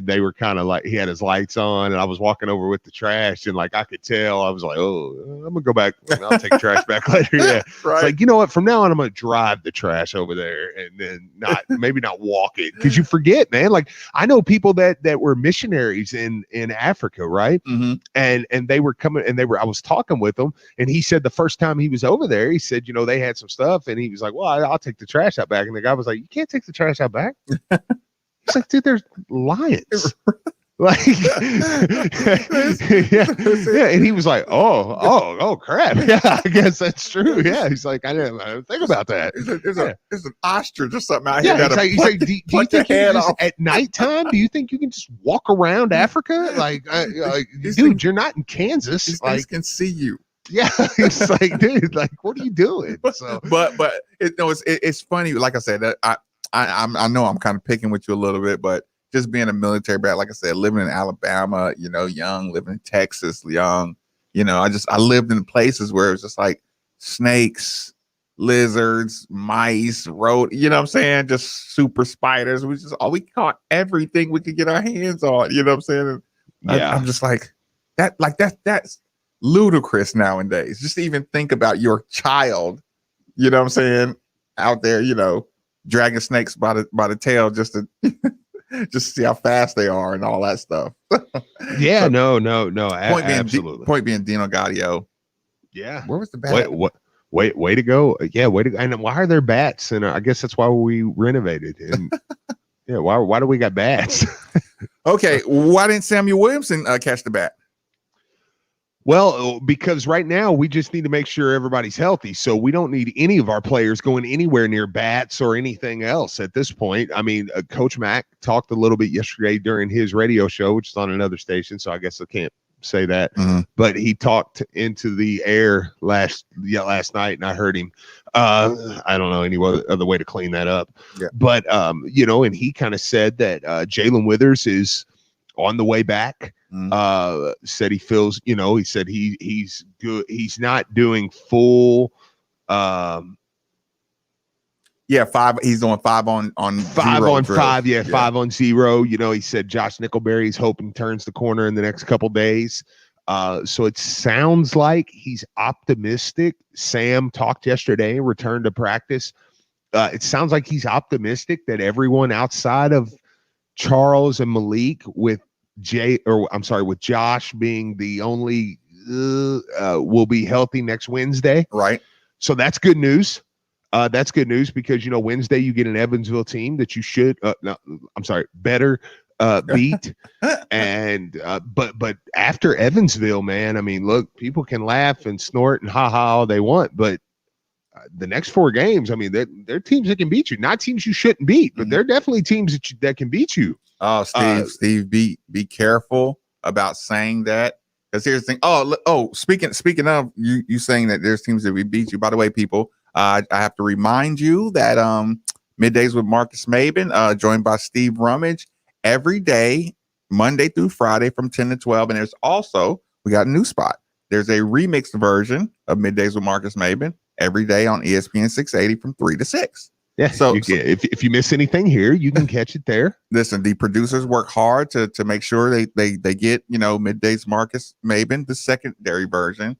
they were kind of like, he had his lights on and I was walking over with the trash and like, I could tell, I was like, oh, I'm gonna go back. I'll take the trash back later. Yeah. Right. It's like, you know what, from now on, I'm going to drive the trash over there and then maybe not walk it. Cause you forget, man. Like I know people that were missionaries in Africa. Right. Mm-hmm. And they were coming and I was talking with them and he said the first time he was over there, he said, they had some stuff and he was like, well, I'll take the trash out back. And the guy was like, you can't take the trash out back. It's like, dude, there's lions. Like, yeah. And he was like, oh, crap. Yeah, I guess that's true. Yeah. He's like, I didn't think about that. There's an ostrich or something out here. Yeah, he's like, do you think at nighttime, do you think you can just walk around Africa? Like, dude, you're not in Kansas. These things can see you. Yeah, it's like, dude, like, what are you doing? So, but it's funny. Like I said, that I know I'm kind of picking with you a little bit, but just being a military brat, like I said, living in Alabama, young, living in Texas, young, I lived in places where it was just like snakes, lizards, mice, you know what I'm saying? Just super spiders. We caught everything we could get our hands on, you know what I'm saying? And I'm just like, that's ludicrous nowadays. Just to even think about your child, you know what I'm saying, out there, dragging snakes by the tail just to just see how fast they are and all that stuff. Yeah, So, no. Absolutely. Point being, Dino Gaudio. Yeah. Where was the bat? Way to go. Yeah, way to go. And why are there bats? And I guess that's why we renovated. And yeah, why do we got bats? Okay, why didn't Samuel Williamson catch the bat? Well, because right now we just need to make sure everybody's healthy. So we don't need any of our players going anywhere near bats or anything else at this point. I mean, Coach Mack talked a little bit yesterday during his radio show, which is on another station, so I guess I can't say that. Mm-hmm. But he talked into the air last night, and I heard him. I don't know any other way to clean that up. Yeah. But, and he kind of said that Jalen Withers is on the way back. Said he feels, he said he's good. He's not doing full. Five. He's doing 5 on 5 0 on drills. 5. Yeah, 5 on 0. He said Josh Nickelberry's hoping turns the corner in the next couple days. So it sounds like he's optimistic. Sam talked yesterday, returned to practice. It sounds like he's optimistic that everyone outside of Charles and Malik with Josh being the only will be healthy next Wednesday. Right. So that's good news. That's good news because Wednesday you get an Evansville team that you should better beat. And but after Evansville, man, I mean, look, people can laugh and snort and ha ha all they want, but the next 4 games, I mean, they're teams that can beat you. Not teams you shouldn't beat, but they're definitely teams that can beat you. Oh, Steve, be careful about saying that, because here's the thing. Speaking of you saying that there's teams that we beat you. By the way, people, I have to remind you that Middays with Marcus Maben, joined by Steve Rummage, every day, Monday through Friday from 10 to 12. And we got a new spot. There's a remixed version of Middays with Marcus Maben every day on ESPN 680 from 3 to 6. Yeah. So if you miss anything here, you can catch it there. Listen, the producers work hard to make sure they get, Middays Marcus Maben, the secondary version,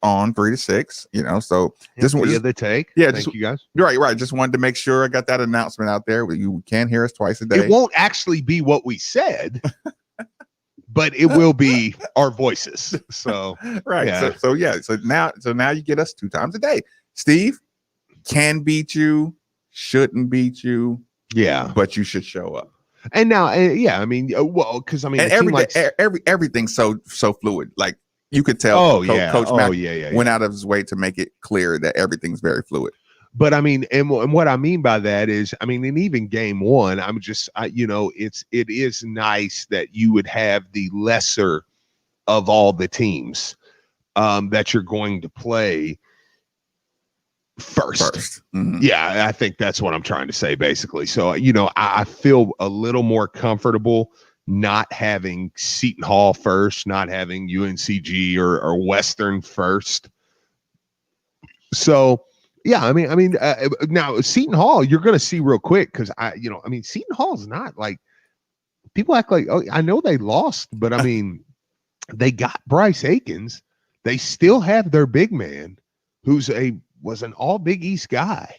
on 3 to 6. So just the take. Yeah, thank you guys. Right. Just wanted to make sure I got that announcement out there. You can hear us twice a day. It won't actually be what we said, but it will be our voices. So right. Yeah. So now you get us 2 times a day. Steve can beat you. Shouldn't beat you, but you should show up. And now, I mean, because everything's so fluid. Like you could tell, Coach Mack went out of his way to make it clear that everything's very fluid. But I mean, and what I mean by that is, I mean, in even game 1, it is nice that you would have the lesser of all the teams that you're going to play first. Mm-hmm. Yeah, I think that's what I'm trying to say, basically. So, I feel a little more comfortable not having Seton Hall first, not having UNCG or Western first. So, yeah, I mean, now Seton Hall, you're going to see real quick because Seton Hall's not like people act like, oh, I know they lost, but I mean, they got Bryce Akins. They still have their big man, who's was an all Big East guy.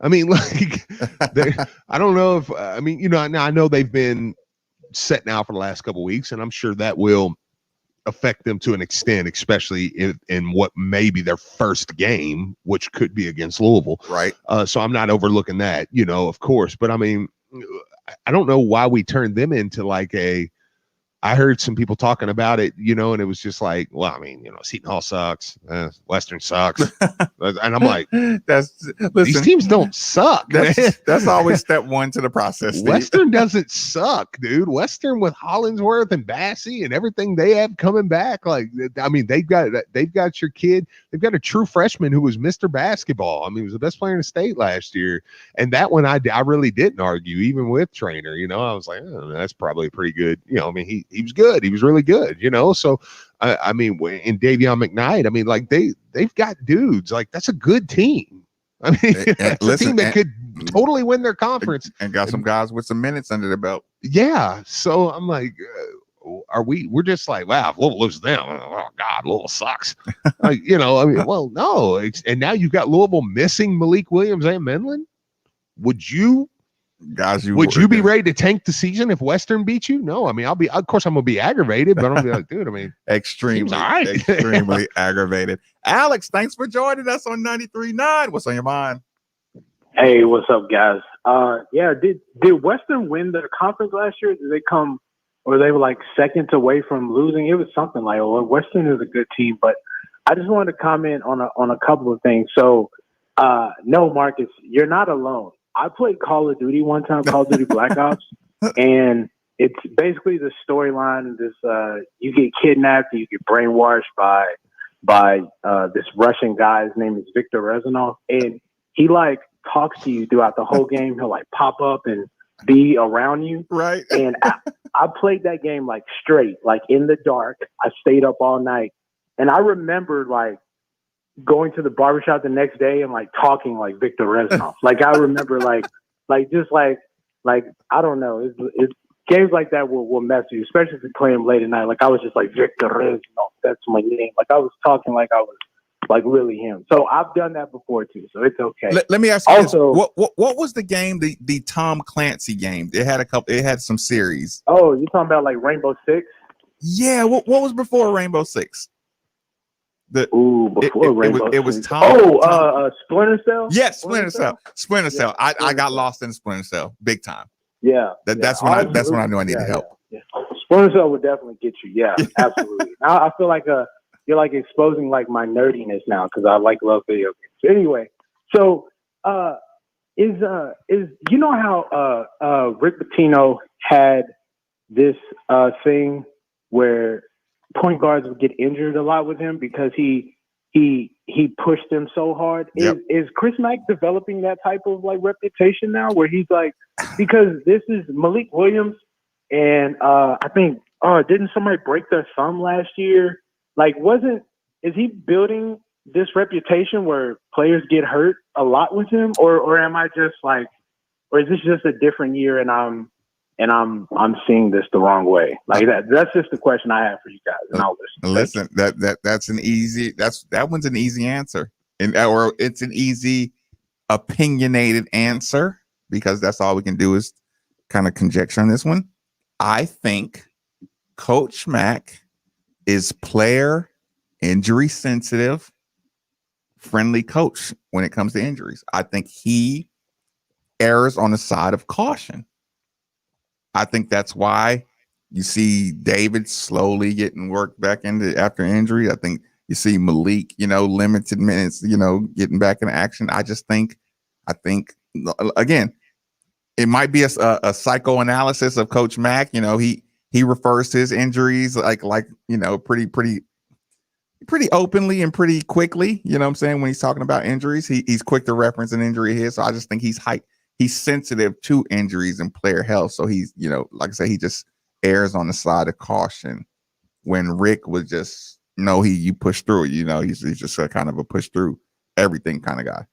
I mean, like, I don't know if, now I know they've been set now for the last couple of weeks, and I'm sure that will affect them to an extent, especially in what may be their first game, which could be against Louisville. Right. So I'm not overlooking that, of course, but I mean, I don't know why we turned them into like I heard some people talking about it, and it was just like, well, I mean, Seton Hall sucks, Western sucks, and I'm like, these teams don't suck. That's always step 1 to the process. Steve. Western doesn't suck, dude. Western with Hollingsworth and Bassey and everything they have coming back, like, I mean, they've got your kid, they've got a true freshman who was Mr. Basketball. I mean, he was the best player in the state last year, and that one I really didn't argue, even with Trainer. I was like, oh, that's probably pretty good. I mean, he was good. He was really good, So, I mean, in Davion McKnight, I mean, like they've got dudes. Like that's a good team. I mean, it's a team that could totally win their conference and got some guys with some minutes under their belt. Yeah. So I'm like, we're just like, wow, if Louisville loses them, oh God, Louisville sucks. You know, I mean, well, no. And now you've got Louisville missing Malik Williams and Menlin. Would you be ready to tank the season if Western beat you? No, I mean, of course I'm gonna be aggravated, but I'm gonna be like, dude, I mean, extremely aggravated. Alex, thanks for joining us on 93.9. What's on your mind? Hey, what's up, guys? Did Western win their conference last year? Did they come, or they were like seconds away from losing? It was something like, well, Western is a good team, but I just wanted to comment on a couple of things. So, no, Marcus, you're not alone. I played Call of Duty one time, Call of Duty Black Ops, and it's basically the storyline. This you get kidnapped, you get brainwashed by this Russian guy. His name is Victor Rezanov, and he like talks to you throughout the whole game. He'll like pop up and be around you. Right. And I played that game like straight, like in the dark. I stayed up all night, and I remember like going to the barbershop the next day and like talking like Victor Rezanov. Like I remember like just like I don't know. It's games like that will mess you, especially if you play them late at night. Like I was just like Victor Rezanov. That's my name. Like I was talking like I was like really him. So I've done that before too. So it's okay. Let me ask you also, this. What was the game? The Tom Clancy game. It had some series. Oh, you're talking about like Rainbow Six? Yeah. What was before Rainbow Six? Before Rainbow it was Six. Tom. Splinter Cell? Yes, Splinter Cell. Splinter Cell. I got lost in Splinter Cell big time. Yeah. That's when I knew I needed help. Yeah. Splinter Cell would definitely get you. Yeah, absolutely. I feel like you're like exposing like my nerdiness now because I love video games. Anyway, so is you know how Rick Pitino had this thing where point guards would get injured a lot with him because he pushed them so hard. Yep. Is Chris Mack developing that type of like reputation now where he's like, because this is Malik Williams and I think didn't somebody break their thumb last year? Like is he building this reputation where players get hurt a lot with him or am I just like, or is this just a different year and I'm seeing this the wrong way? Like that's just the question I have for you guys. And I'll listen. That one's an easy answer. Or it's an easy opinionated answer because that's all we can do is kind of conjecture on this one. I think Coach Mack is player injury sensitive, friendly coach when it comes to injuries. I think he errs on the side of caution. I think that's why you see David slowly getting worked back into after injury. I think you see Malik, limited minutes, getting back in action. I think again, it might be a psychoanalysis of Coach Mack. He refers to his injuries like pretty openly and pretty quickly. You know what I'm saying? When he's talking about injuries, he's quick to reference an injury here. So I just think he's sensitive to injuries and player health. So he's, like I said, he just errs on the side of caution when Rick was just, you push through, he's just a kind of a push through everything kind of guy.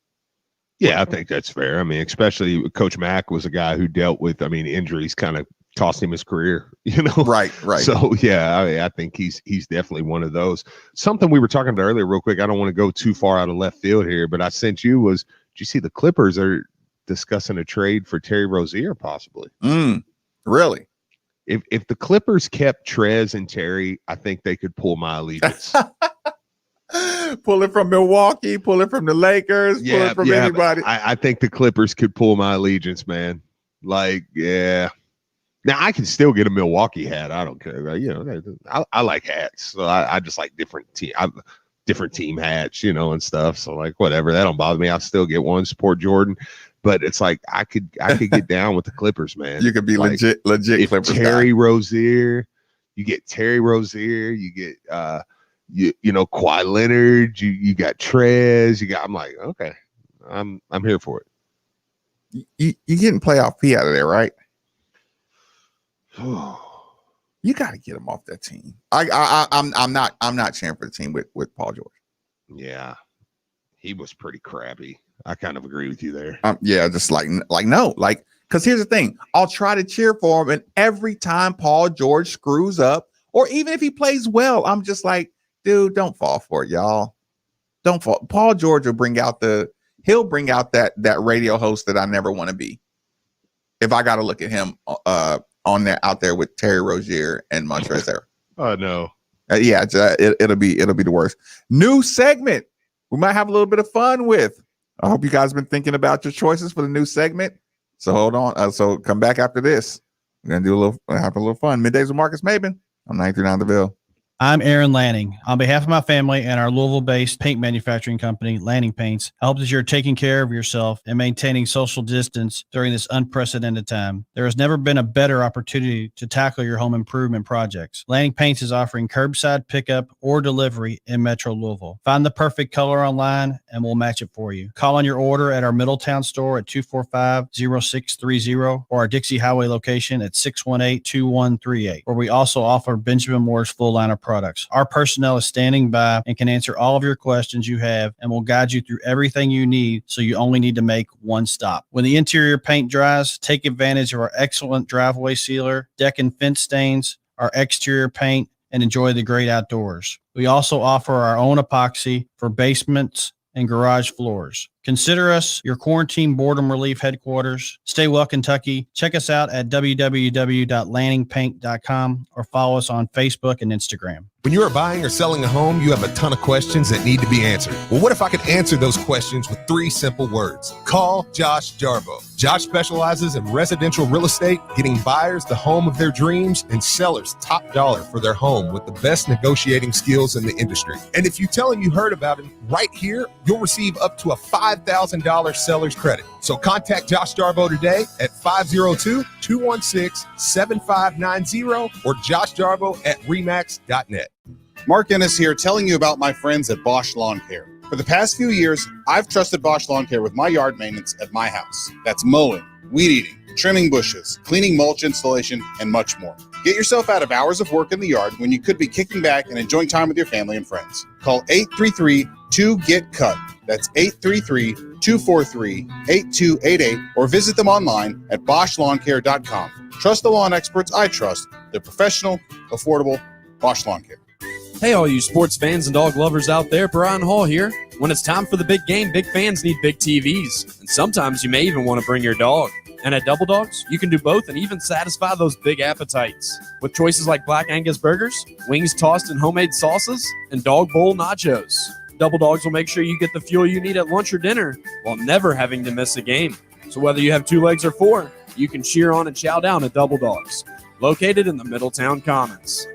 Yeah, I think that's fair. I mean, especially Coach Mack was a guy who dealt with, injuries kind of cost him his career, Right. So yeah, I think he's definitely one of those. Something we were talking about earlier, real quick. I don't want to go too far out of left field here, but I sent you did you see the Clippers are discussing a trade for Terry Rozier possibly? Really? If the Clippers kept Trez and Terry, I think they could pull my allegiance. Pull it from Milwaukee, pull it from the Lakers, pull it from anybody. I think the Clippers could pull my allegiance, man. Like, yeah. Now I can still get a Milwaukee hat. I don't care. I like hats. So I just like different team hats, and stuff. So like whatever, that don't bother me. I'll still get one, support Jordan. But it's like I could get down with the Clippers, man. You could be like, legit Clippers. Terry Rozier, you get Terry Rozier, you get Kawhi Leonard, you got Trez, I'm like, okay, I'm here for it. You getting playoff P out of there, right? You got to get him off that team. I'm not cheering for the team with Paul George. Yeah, he was pretty crappy. I kind of agree with you there. Yeah, just no, Because here's the thing, I'll try to cheer for him, and every time Paul George screws up, or even if he plays well, I'm just like, dude, don't fall for it, y'all. Don't fall. Paul George will bring out that radio host that I never want to be. If I got to look at him out there with Terry Rozier and Montrezl. Oh no. It'll be the worst. New segment we might have a little bit of fun with. I hope you guys have been thinking about your choices for the new segment. So hold on. So come back after this. We're gonna have a little fun. Middays with Marcus Maben. I'm 93.9 The Ville. I'm Aaron Lanning. On behalf of my family and our Louisville-based paint manufacturing company, Lanning Paints, I hope that you're taking care of yourself and maintaining social distance during this unprecedented time. There has never been a better opportunity to tackle your home improvement projects. Lanning Paints is offering curbside pickup or delivery in Metro Louisville. Find the perfect color online and we'll match it for you. Call on your order at our Middletown store at 245-0630 or our Dixie Highway location at 618-2138, where we also offer Benjamin Moore's full line of products. Our personnel is standing by and can answer all of your questions you have and will guide you through everything you need, so you only need to make one stop. When the interior paint dries, take advantage of our excellent driveway sealer, deck and fence stains, our exterior paint, and enjoy the great outdoors. We also offer our own epoxy for basements and garage floors. Consider us your quarantine boredom relief headquarters. Stay well, Kentucky. Check us out at www.lanningpaint.com or follow us on Facebook and Instagram. When you are buying or selling a home, you have a ton of questions that need to be answered. Well, what if I could answer those questions with 3 simple words? Call Josh Jarbo. Josh specializes in residential real estate, getting buyers the home of their dreams and sellers top dollar for their home with the best negotiating skills in the industry. And if you tell him you heard about him right here, you'll receive up to a $5,000 seller's credit. So contact Josh Jarbo today at 502-216-7590 or joshjarbo@remax.net. Mark Ennis here, telling you about my friends at Bosch Lawn Care. For the past few years, I've trusted Bosch Lawn Care with my yard maintenance at my house. That's mowing, weed eating, trimming bushes, cleaning mulch installation, and much more. Get yourself out of hours of work in the yard when you could be kicking back and enjoying time with your family and friends. Call 833-2GET-CUT. That's 833-243-8288 or visit them online at BoschLawnCare.com. Trust the lawn experts I trust. They're professional, affordable. Bosch Lawn Care. Hey, all you sports fans and dog lovers out there, Brian Hall here. When it's time for the big game, big fans need big TVs. And sometimes you may even want to bring your dog. And at Double Dogs, you can do both and even satisfy those big appetites. With choices like Black Angus burgers, wings tossed in homemade sauces, and dog bowl nachos. Double Dogs will make sure you get the fuel you need at lunch or dinner while never having to miss a game. So whether you have 2 legs or 4, you can cheer on and chow down at Double Dogs, located in the Middletown Commons.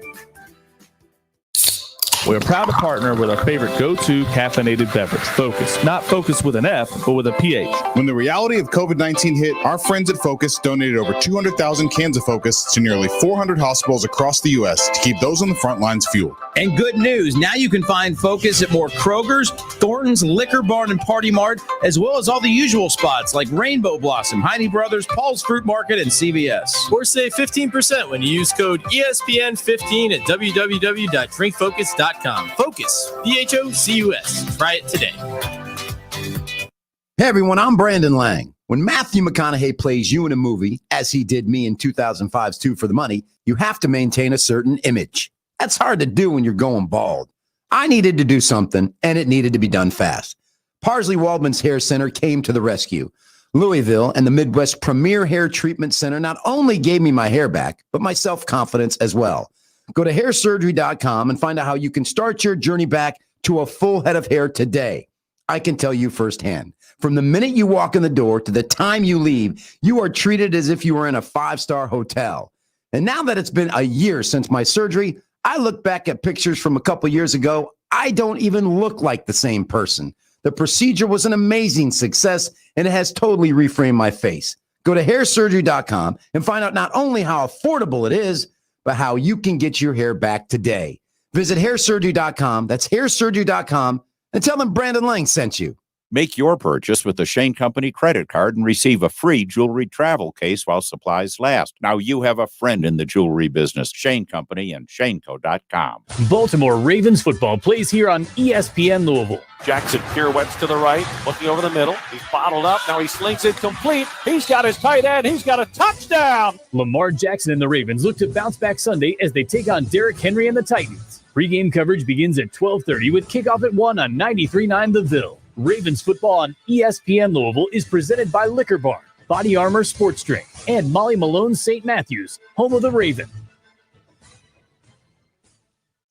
We're proud to partner with our favorite go-to caffeinated beverage, Focus. Not Focus with an F, but with a PH. When the reality of COVID-19 hit, our friends at Focus donated over 200,000 cans of Focus to nearly 400 hospitals across the U.S. to keep those on the front lines fueled. And good news, now you can find Focus at more Kroger's, Thornton's, Liquor Barn, and Party Mart, as well as all the usual spots like Rainbow Blossom, Heine Brothers, Paul's Fruit Market, and CVS. Or save 15% when you use code ESPN15 at www.drinkfocus.com. Focus, Focus. Try it today. Hey everyone, I'm Brandon Lang. When Matthew McConaughey plays you in a movie, as he did me in 2005's Two for the Money, you have to maintain a certain image. That's hard to do when you're going bald. I needed to do something, and it needed to be done fast. Parsley Waldman's Hair Center came to the rescue. Louisville and the Midwest Premier Hair Treatment Center not only gave me my hair back, but my self-confidence as well. Go to hairsurgery.com and find out how you can start your journey back to a full head of hair today. I can tell you firsthand, from the minute you walk in the door to the time you leave, you are treated as if you were in a 5-star hotel. And now that it's been a year since my surgery, I look back at pictures from a couple years ago. I don't even look like the same person. The procedure was an amazing success, and it has totally reframed my face. Go to hairsurgery.com and find out not only how affordable it is, but how you can get your hair back today. Visit hairsurgery.com. That's hairsurgery.com, and tell them Brandon Lang sent you. Make your purchase with the Shane Company credit card and receive a free jewelry travel case while supplies last. Now you have a friend in the jewelry business. Shane Company and shaneco.com. Baltimore Ravens football plays here on ESPN Louisville. Jackson pirouettes to the right, looking over the middle. He's bottled up. Now he slings it complete. He's got his tight end. He's got a touchdown. Lamar Jackson and the Ravens look to bounce back Sunday as they take on Derrick Henry and the Titans. Pre-game coverage begins at 12:30 with kickoff at 1 on 93.9 The Ville. Ravens football on ESPN Louisville is presented by Liquor Barn, Body Armor Sports Drink, and Molly Malone St. Matthews, home of the Raven.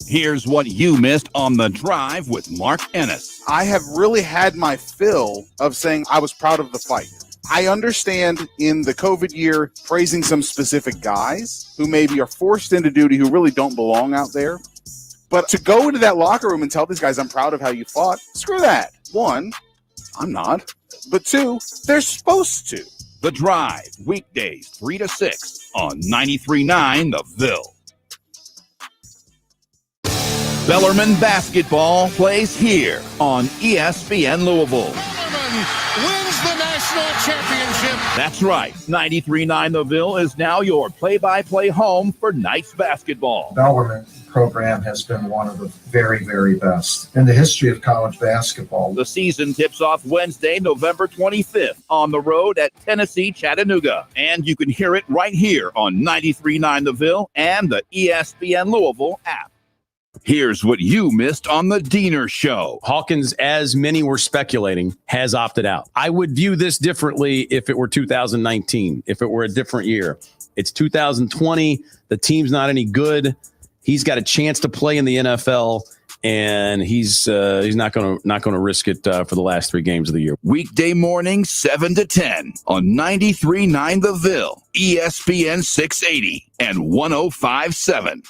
Here's what you missed on The Drive with Mark Ennis. I have really had my fill of saying I was proud of the fight. I understand in the COVID year praising some specific guys who maybe are forced into duty who really don't belong out there. But to go into that locker room and tell these guys I'm proud of how you fought, screw that. One, I'm not. But two, they're supposed to. The Drive, weekdays 3 to 6 on 93.9 The Ville. Bellarmine basketball plays here on ESPN Louisville. Wins the national championship. That's right. 93.9 The Ville is now your play-by-play home for Knights basketball. Bellarmine program has been one of the very, very best in the history of college basketball. The season tips off Wednesday, November 25th on the road at Tennessee, Chattanooga. And you can hear it right here on 93.9 The Ville and the ESPN Louisville app. Here's what you missed on the Diener Show. Hawkins, as many were speculating, has opted out. I would view this differently if it were 2019, if it were a different year. It's 2020. The team's not any good. He's got a chance to play in the NFL, and he's not going to risk it for the last 3 games of the year. Weekday morning, 7 to 10 on 93.9 The Ville, ESPN 680 and 105.7.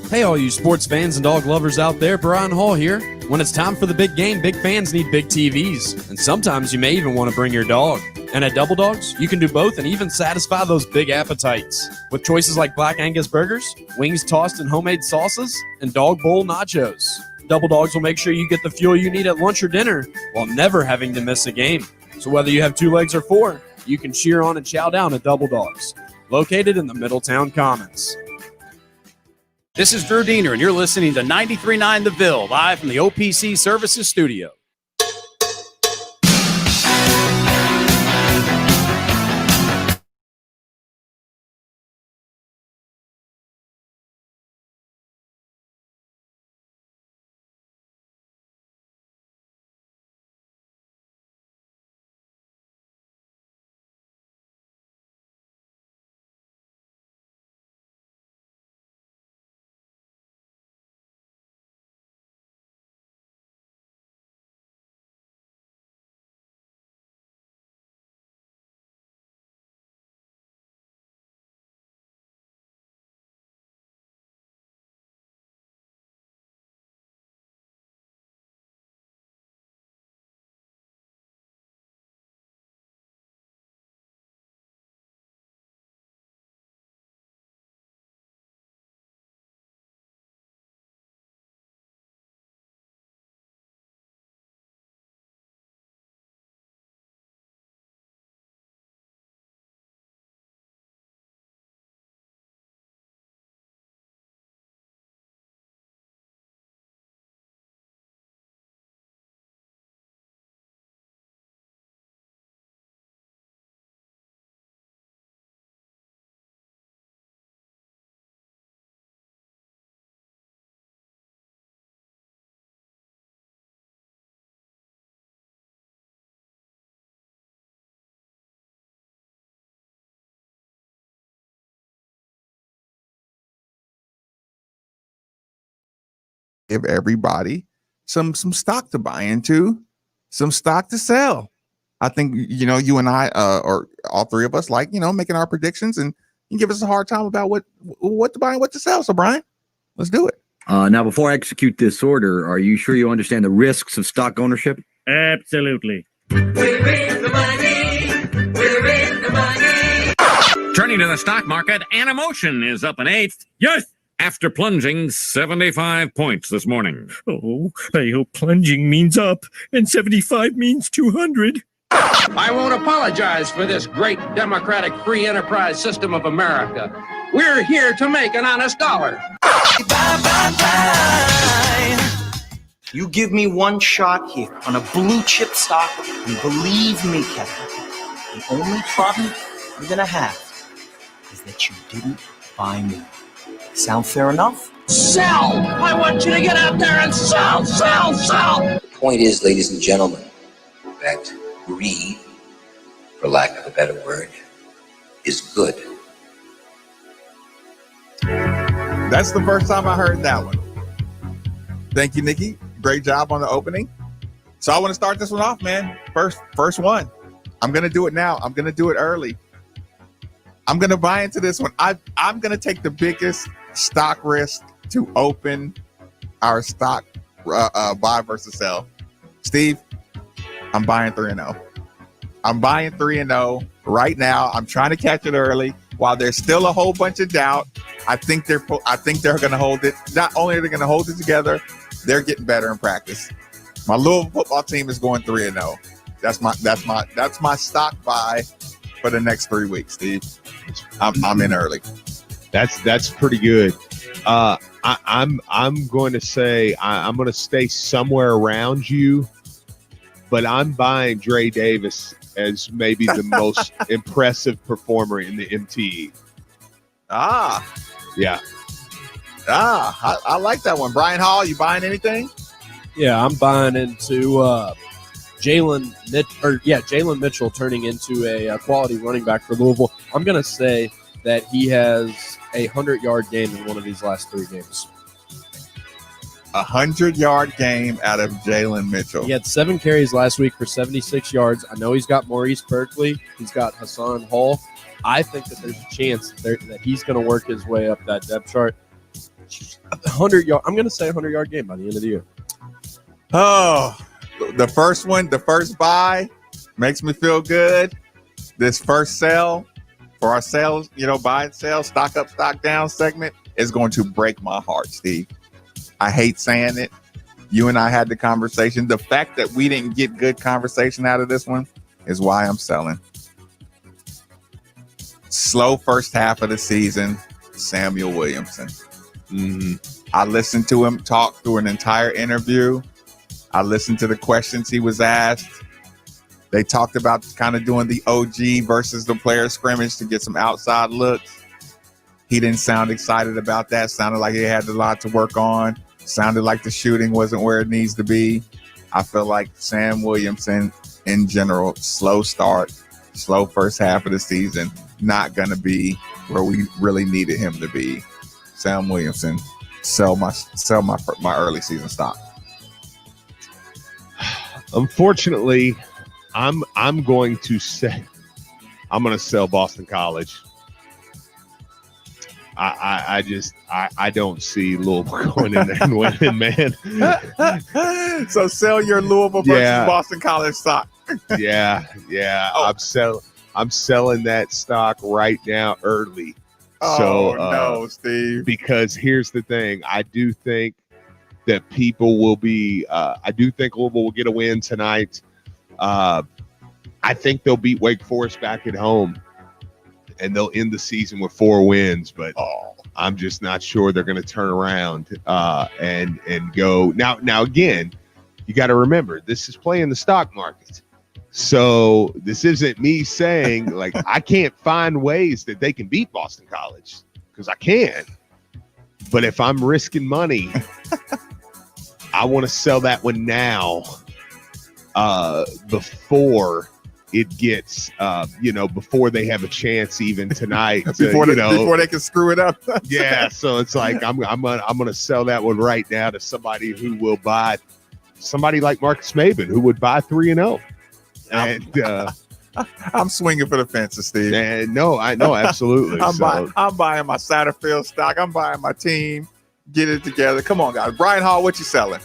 Hey, all you sports fans and dog lovers out there, Brian Hall here. When it's time for the big game, big fans need big TVs. And sometimes you may even want to bring your dog. And at Double Dogs, you can do both and even satisfy those big appetites. With choices like Black Angus burgers, wings tossed in homemade sauces, and dog bowl nachos. Double Dogs will make sure you get the fuel you need at lunch or dinner while never having to miss a game. So whether you have 2 legs or 4, you can cheer on and chow down at Double Dogs, located in the Middletown Commons. This is Drew Diener, and you're listening to 93.9 The Ville, live from the OPC Services Studio. Give everybody some stock to buy into, some stock to sell. I think, you and I, or all 3 of us, like, making our predictions, and you give us a hard time about what to buy and what to sell. So, Brian, let's do it. Now, before I execute this order, are you sure you understand the risks of stock ownership? Absolutely. We're in the money. We're in the money. Turning to the stock market, an emotion is up an eighth. Yes, after plunging 75 points this morning. Oh, I hope plunging means up and 75 means 200. I won't apologize for this great democratic free enterprise system of America. We're here to make an honest dollar. You give me one shot here on a blue chip stock, and believe me, Kevin, the only problem you're gonna have is that you didn't buy me. Sound fair enough? Sell! I want you to get out there and sell, sell, sell! The point is, ladies and gentlemen, that greed, for lack of a better word, is good. That's the first time I heard that one. Thank you, Nikki. Great job on the opening. So I want to start this one off, man. First one. I'm going to do it now. I'm going to do it early. I'm going to buy into this one. I'm going to take the biggest stock risk to open our stock buy versus sell. Steve, I'm buying 3-0. I'm buying 3-0 right now. I'm trying to catch it early while there's still a whole bunch of doubt. I think they're going to hold it. Not only are they going to hold it together, they're getting better in practice. My Louisville football team is going 3-0. That's my stock buy for the next 3 weeks, Steve. I'm in early. That's pretty good. I'm going to say I'm going to stay somewhere around you, but I'm buying Dre Davis as maybe the most impressive performer in the MTE. Yeah. I like that one. Brian Hall, you buying anything? Yeah, I'm buying into Jalen Mitchell turning into a quality running back for Louisville. I'm going to say that he has a 100-yard game in one of these last 3 games. 100-yard game out of Jalen Mitchell. He had 7 carries last week for 76 yards. I know he's got Maurice Berkeley. He's got Hassan Hall. I think that there's a chance that he's going to work his way up that depth chart. 100-yard. I'm going to say 100-yard game by the end of the year. Oh, the first buy makes me feel good. This first sell for our sales, buy and sell, stock up, stock down segment is going to break my heart, Steve. I hate saying it. You and I had the conversation. The fact that we didn't get good conversation out of this one is why I'm selling. Slow first half of the season, Samuel Williamson. I listened to him talk through an entire interview. I listened to the questions he was asked. They talked about kind of doing the OG versus the player scrimmage to get some outside looks. He didn't sound excited about that. Sounded like he had a lot to work on. Sounded like the shooting wasn't where it needs to be. I feel like Sam Williamson, in general, slow start, slow first half of the season, not going to be where we really needed him to be. Sam Williamson, sell my early season stock. Unfortunately, I'm going to sell Boston College. I don't see Louisville going in there and winning, man. So sell your Louisville versus Boston College stock. Yeah. Oh. I'm selling that stock right now early. No, Steve. Because here's the thing. I do think that people will be I do think Louisville will get a win tonight. I think they'll beat Wake Forest back at home, and they'll end the season with 4 wins. But I'm just not sure they're going to turn around and go. Now again, you got to remember, this is playing the stock market. So this isn't me saying like I can't find ways that they can beat Boston College, because I can. But if I'm risking money, I want to sell that one now before it gets, before they have a chance even tonight. before they can screw it up. Yeah, so it's like I'm gonna sell that one right now to somebody who will buy, somebody like Marcus Maben, who would buy 3-0. And I'm swinging for the fences, Steve. And no, I know, absolutely. I'm buying my Satterfield stock. I'm buying my team. Get it together. Come on, guys. Brian Hall, what you selling?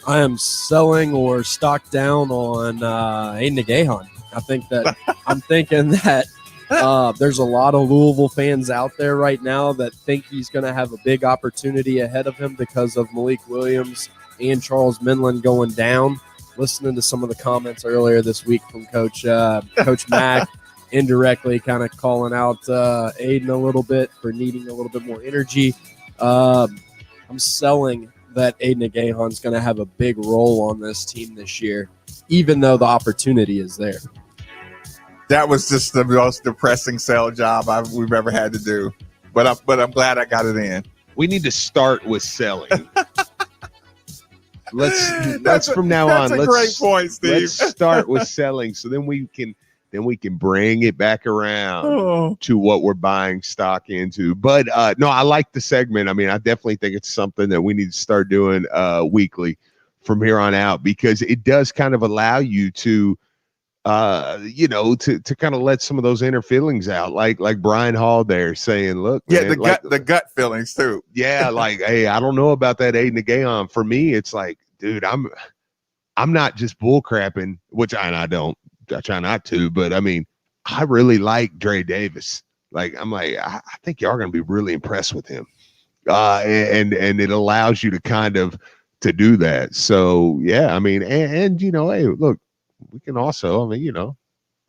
I am selling or stock down on Aiden Gahan. I'm thinking that There's a lot of Louisville fans out there right now that think he's going to have a big opportunity ahead of him because of Malik Williams and Charles Minlin going down. Listening to some of the comments earlier this week from Coach Mack, indirectly kind of calling out Aiden a little bit for needing a little bit more energy. I'm selling that Aiden Agahan's going to have a big role on this team this year, even though the opportunity is there. That was just the most depressing sell job we've ever had to do. But I'm glad I got it in. We need to start with selling. Let's from now on. That's a great point, Steve. Let's start with selling, so then we can bring it back around to what we're buying stock into. But no, I like the segment. I mean, I definitely think it's something that we need to start doing weekly from here on out, because it does kind of allow you to to kind of let some of those inner feelings out, like Brian Hall there saying, look, yeah, man, the gut feelings too. Yeah, like, hey, I don't know about that Aiden Agahan. For me, it's like, dude, I'm not just bull crapping, which I try not to, but I mean, I really like Dre Davis. Like, I'm like, I think y'all are gonna be really impressed with him. And it allows you to kind of to do that. So yeah, I mean, and hey, look, we can also, I mean,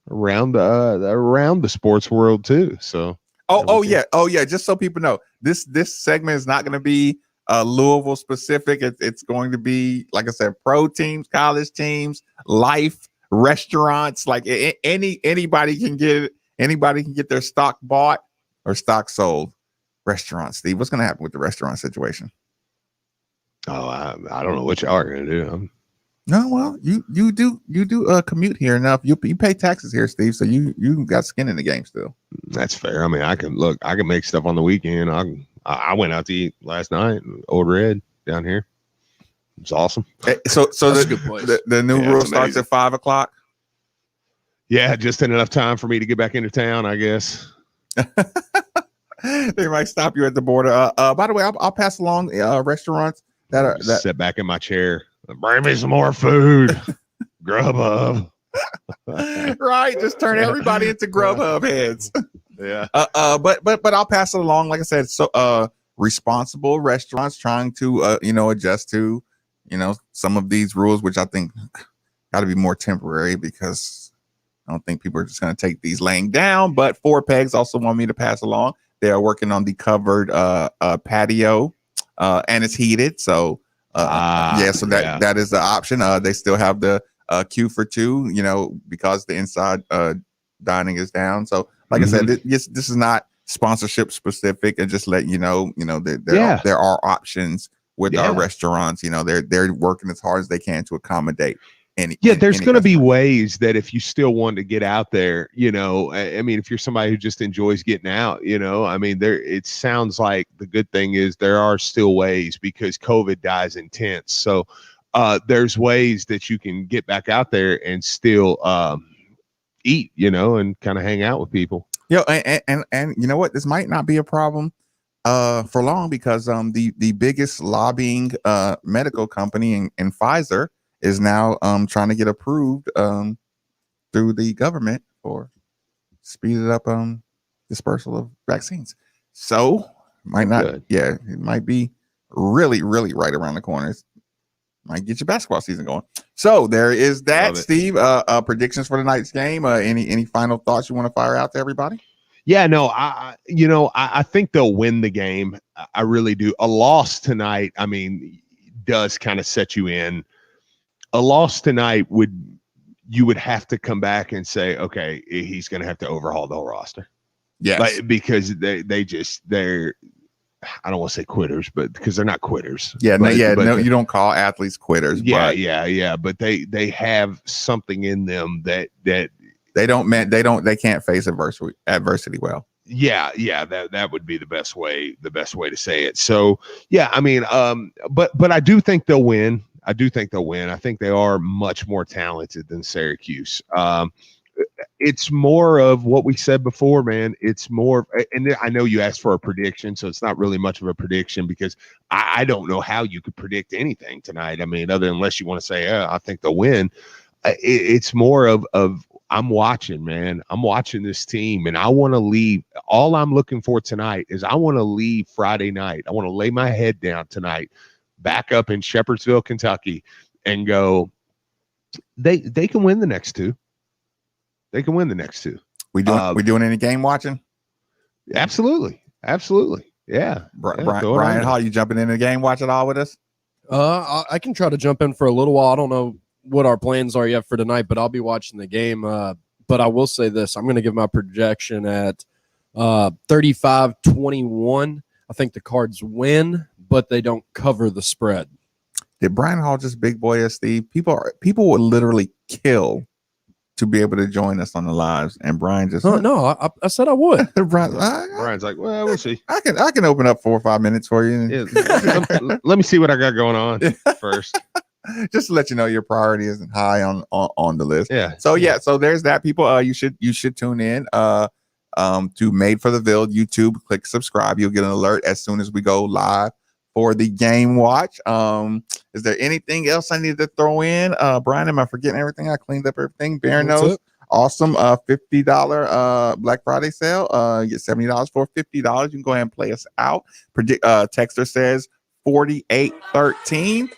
around the sports world too. So yeah. Just so people know, this segment is not going to be Louisville specific. It's going to be, like I said, pro teams, college teams, life, restaurants. Like anybody can get their stock bought or stock sold. Restaurants, Steve. What's going to happen with the restaurant situation? Oh, I don't know what y'all are going to do. No, well, you do commute here enough. You pay taxes here, Steve, so you got skin in the game still. That's fair. I mean, I can make stuff on the weekend. I went out to eat last night, Old Red down here. It's awesome. So that's a good place. The new rule starts at 5:00. Yeah, just enough time for me to get back into town, I guess. They might stop you at the border. By the way, I'll pass along restaurants that sit back in my chair. Bring me some more food. Grubhub. Right, just turn everybody into Grubhub heads. Yeah. But I'll pass it along. Like I said, so responsible restaurants trying to adjust to some of these rules, which I think got to be more temporary, because I don't think people are just going to take these laying down. But Four Pegs also want me to pass along. They are working on the covered patio, and it's heated, so. So that is the option. They still have the queue for two, because the inside dining is down. So, like I said, this is not sponsorship specific, and just let there are options with our restaurants. They're working as hard as they can to accommodate. There's going to be ways that if you still want to get out there, I mean, if you're somebody who just enjoys getting out, I mean, it sounds like the good thing is there are still ways, because COVID dies intense. So there's ways that you can get back out there and still eat, and kind of hang out with people. And you know what? This might not be a problem for long, because the biggest lobbying medical company in Pfizer is now trying to get approved through the government for speeded up dispersal of vaccines. So might not, it might be really, really right around the corners. Might get your basketball season going. So there is that, Steve. Predictions for tonight's game. Any final thoughts you want to fire out to everybody? Yeah, no, I think they'll win the game. I really do. A loss tonight, I mean, does kind of set you in. A loss tonight you would have to come back and say, okay, he's going to have to overhaul the whole roster. Yes. Because they're I don't want to say quitters, but because they're not quitters. Yeah, you don't call athletes quitters. Yeah. But they have something in them that they can't face adversity well. Yeah, that would be the best way to say it. So yeah, I mean, but I do think they'll win. I think they are much more talented than Syracuse. It's more of what we said before, man. It's more, and I know you asked for a prediction, so it's not really much of a prediction, because I don't know how you could predict anything tonight. I mean, unless you want to say, I think they'll win. It's more of I'm watching, man. I'm watching this team, and I want to leave. All I'm looking for tonight is I want to leave Friday night. I want to lay my head down tonight, back up in Shepherdsville, Kentucky, and go, they can win the next two. They can win the next two. We doing any game watching? Absolutely. Yeah. Brian Hall, you jumping in the game watch at all with us? I can try to jump in for a little while. I don't know what our plans are yet for tonight, but I'll be watching the game. But I will say this. I'm going to give my projection at 35-21. I think the Cards win, but they don't cover the spread. Did Brian Hall just big boy us, Steve? People would literally kill to be able to join us on the lives, and Brian just no. I said I would. Brian's like, well, we'll see. I can open up 4 or 5 minutes for you. Let me see what I got going on first. Just to let you know your priority isn't high on the list. Yeah. So there's that. People, you should tune in to Made for the Ville YouTube. Click subscribe. You'll get an alert as soon as we go live for the game watch. Is there anything else I need to throw in? Brian, am I forgetting everything? I cleaned up everything. Bear knows. Awesome. $50 Black Friday sale. You get $70 for $50. You can go ahead and play us out. Texter says 4813.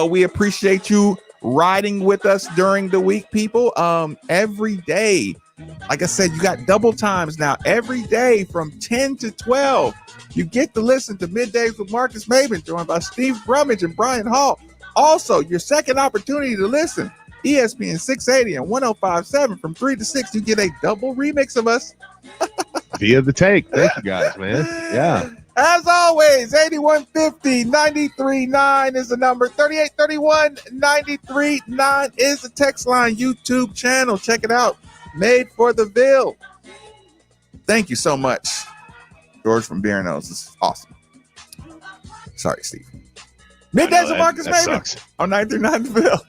We appreciate you riding with us during the week, people. Every day, like I said, you got double times now. Every day from 10 to 12, you get to listen to Middays with Marcus Maven, joined by Steve Brummage and Brian Hall. Also, your second opportunity to listen, ESPN 680 and 105.7 from 3 to 6. You get a double remix of us via the take. Thank you guys, man. Yeah. As always, 8150-939 is the number. 3831-939 is the text line. YouTube channel. Check it out. Made for the Ville. Thank you so much, George from Beer Nose. This is awesome. Sorry, Steve. Middays with Marcus Maven on 939 The Ville.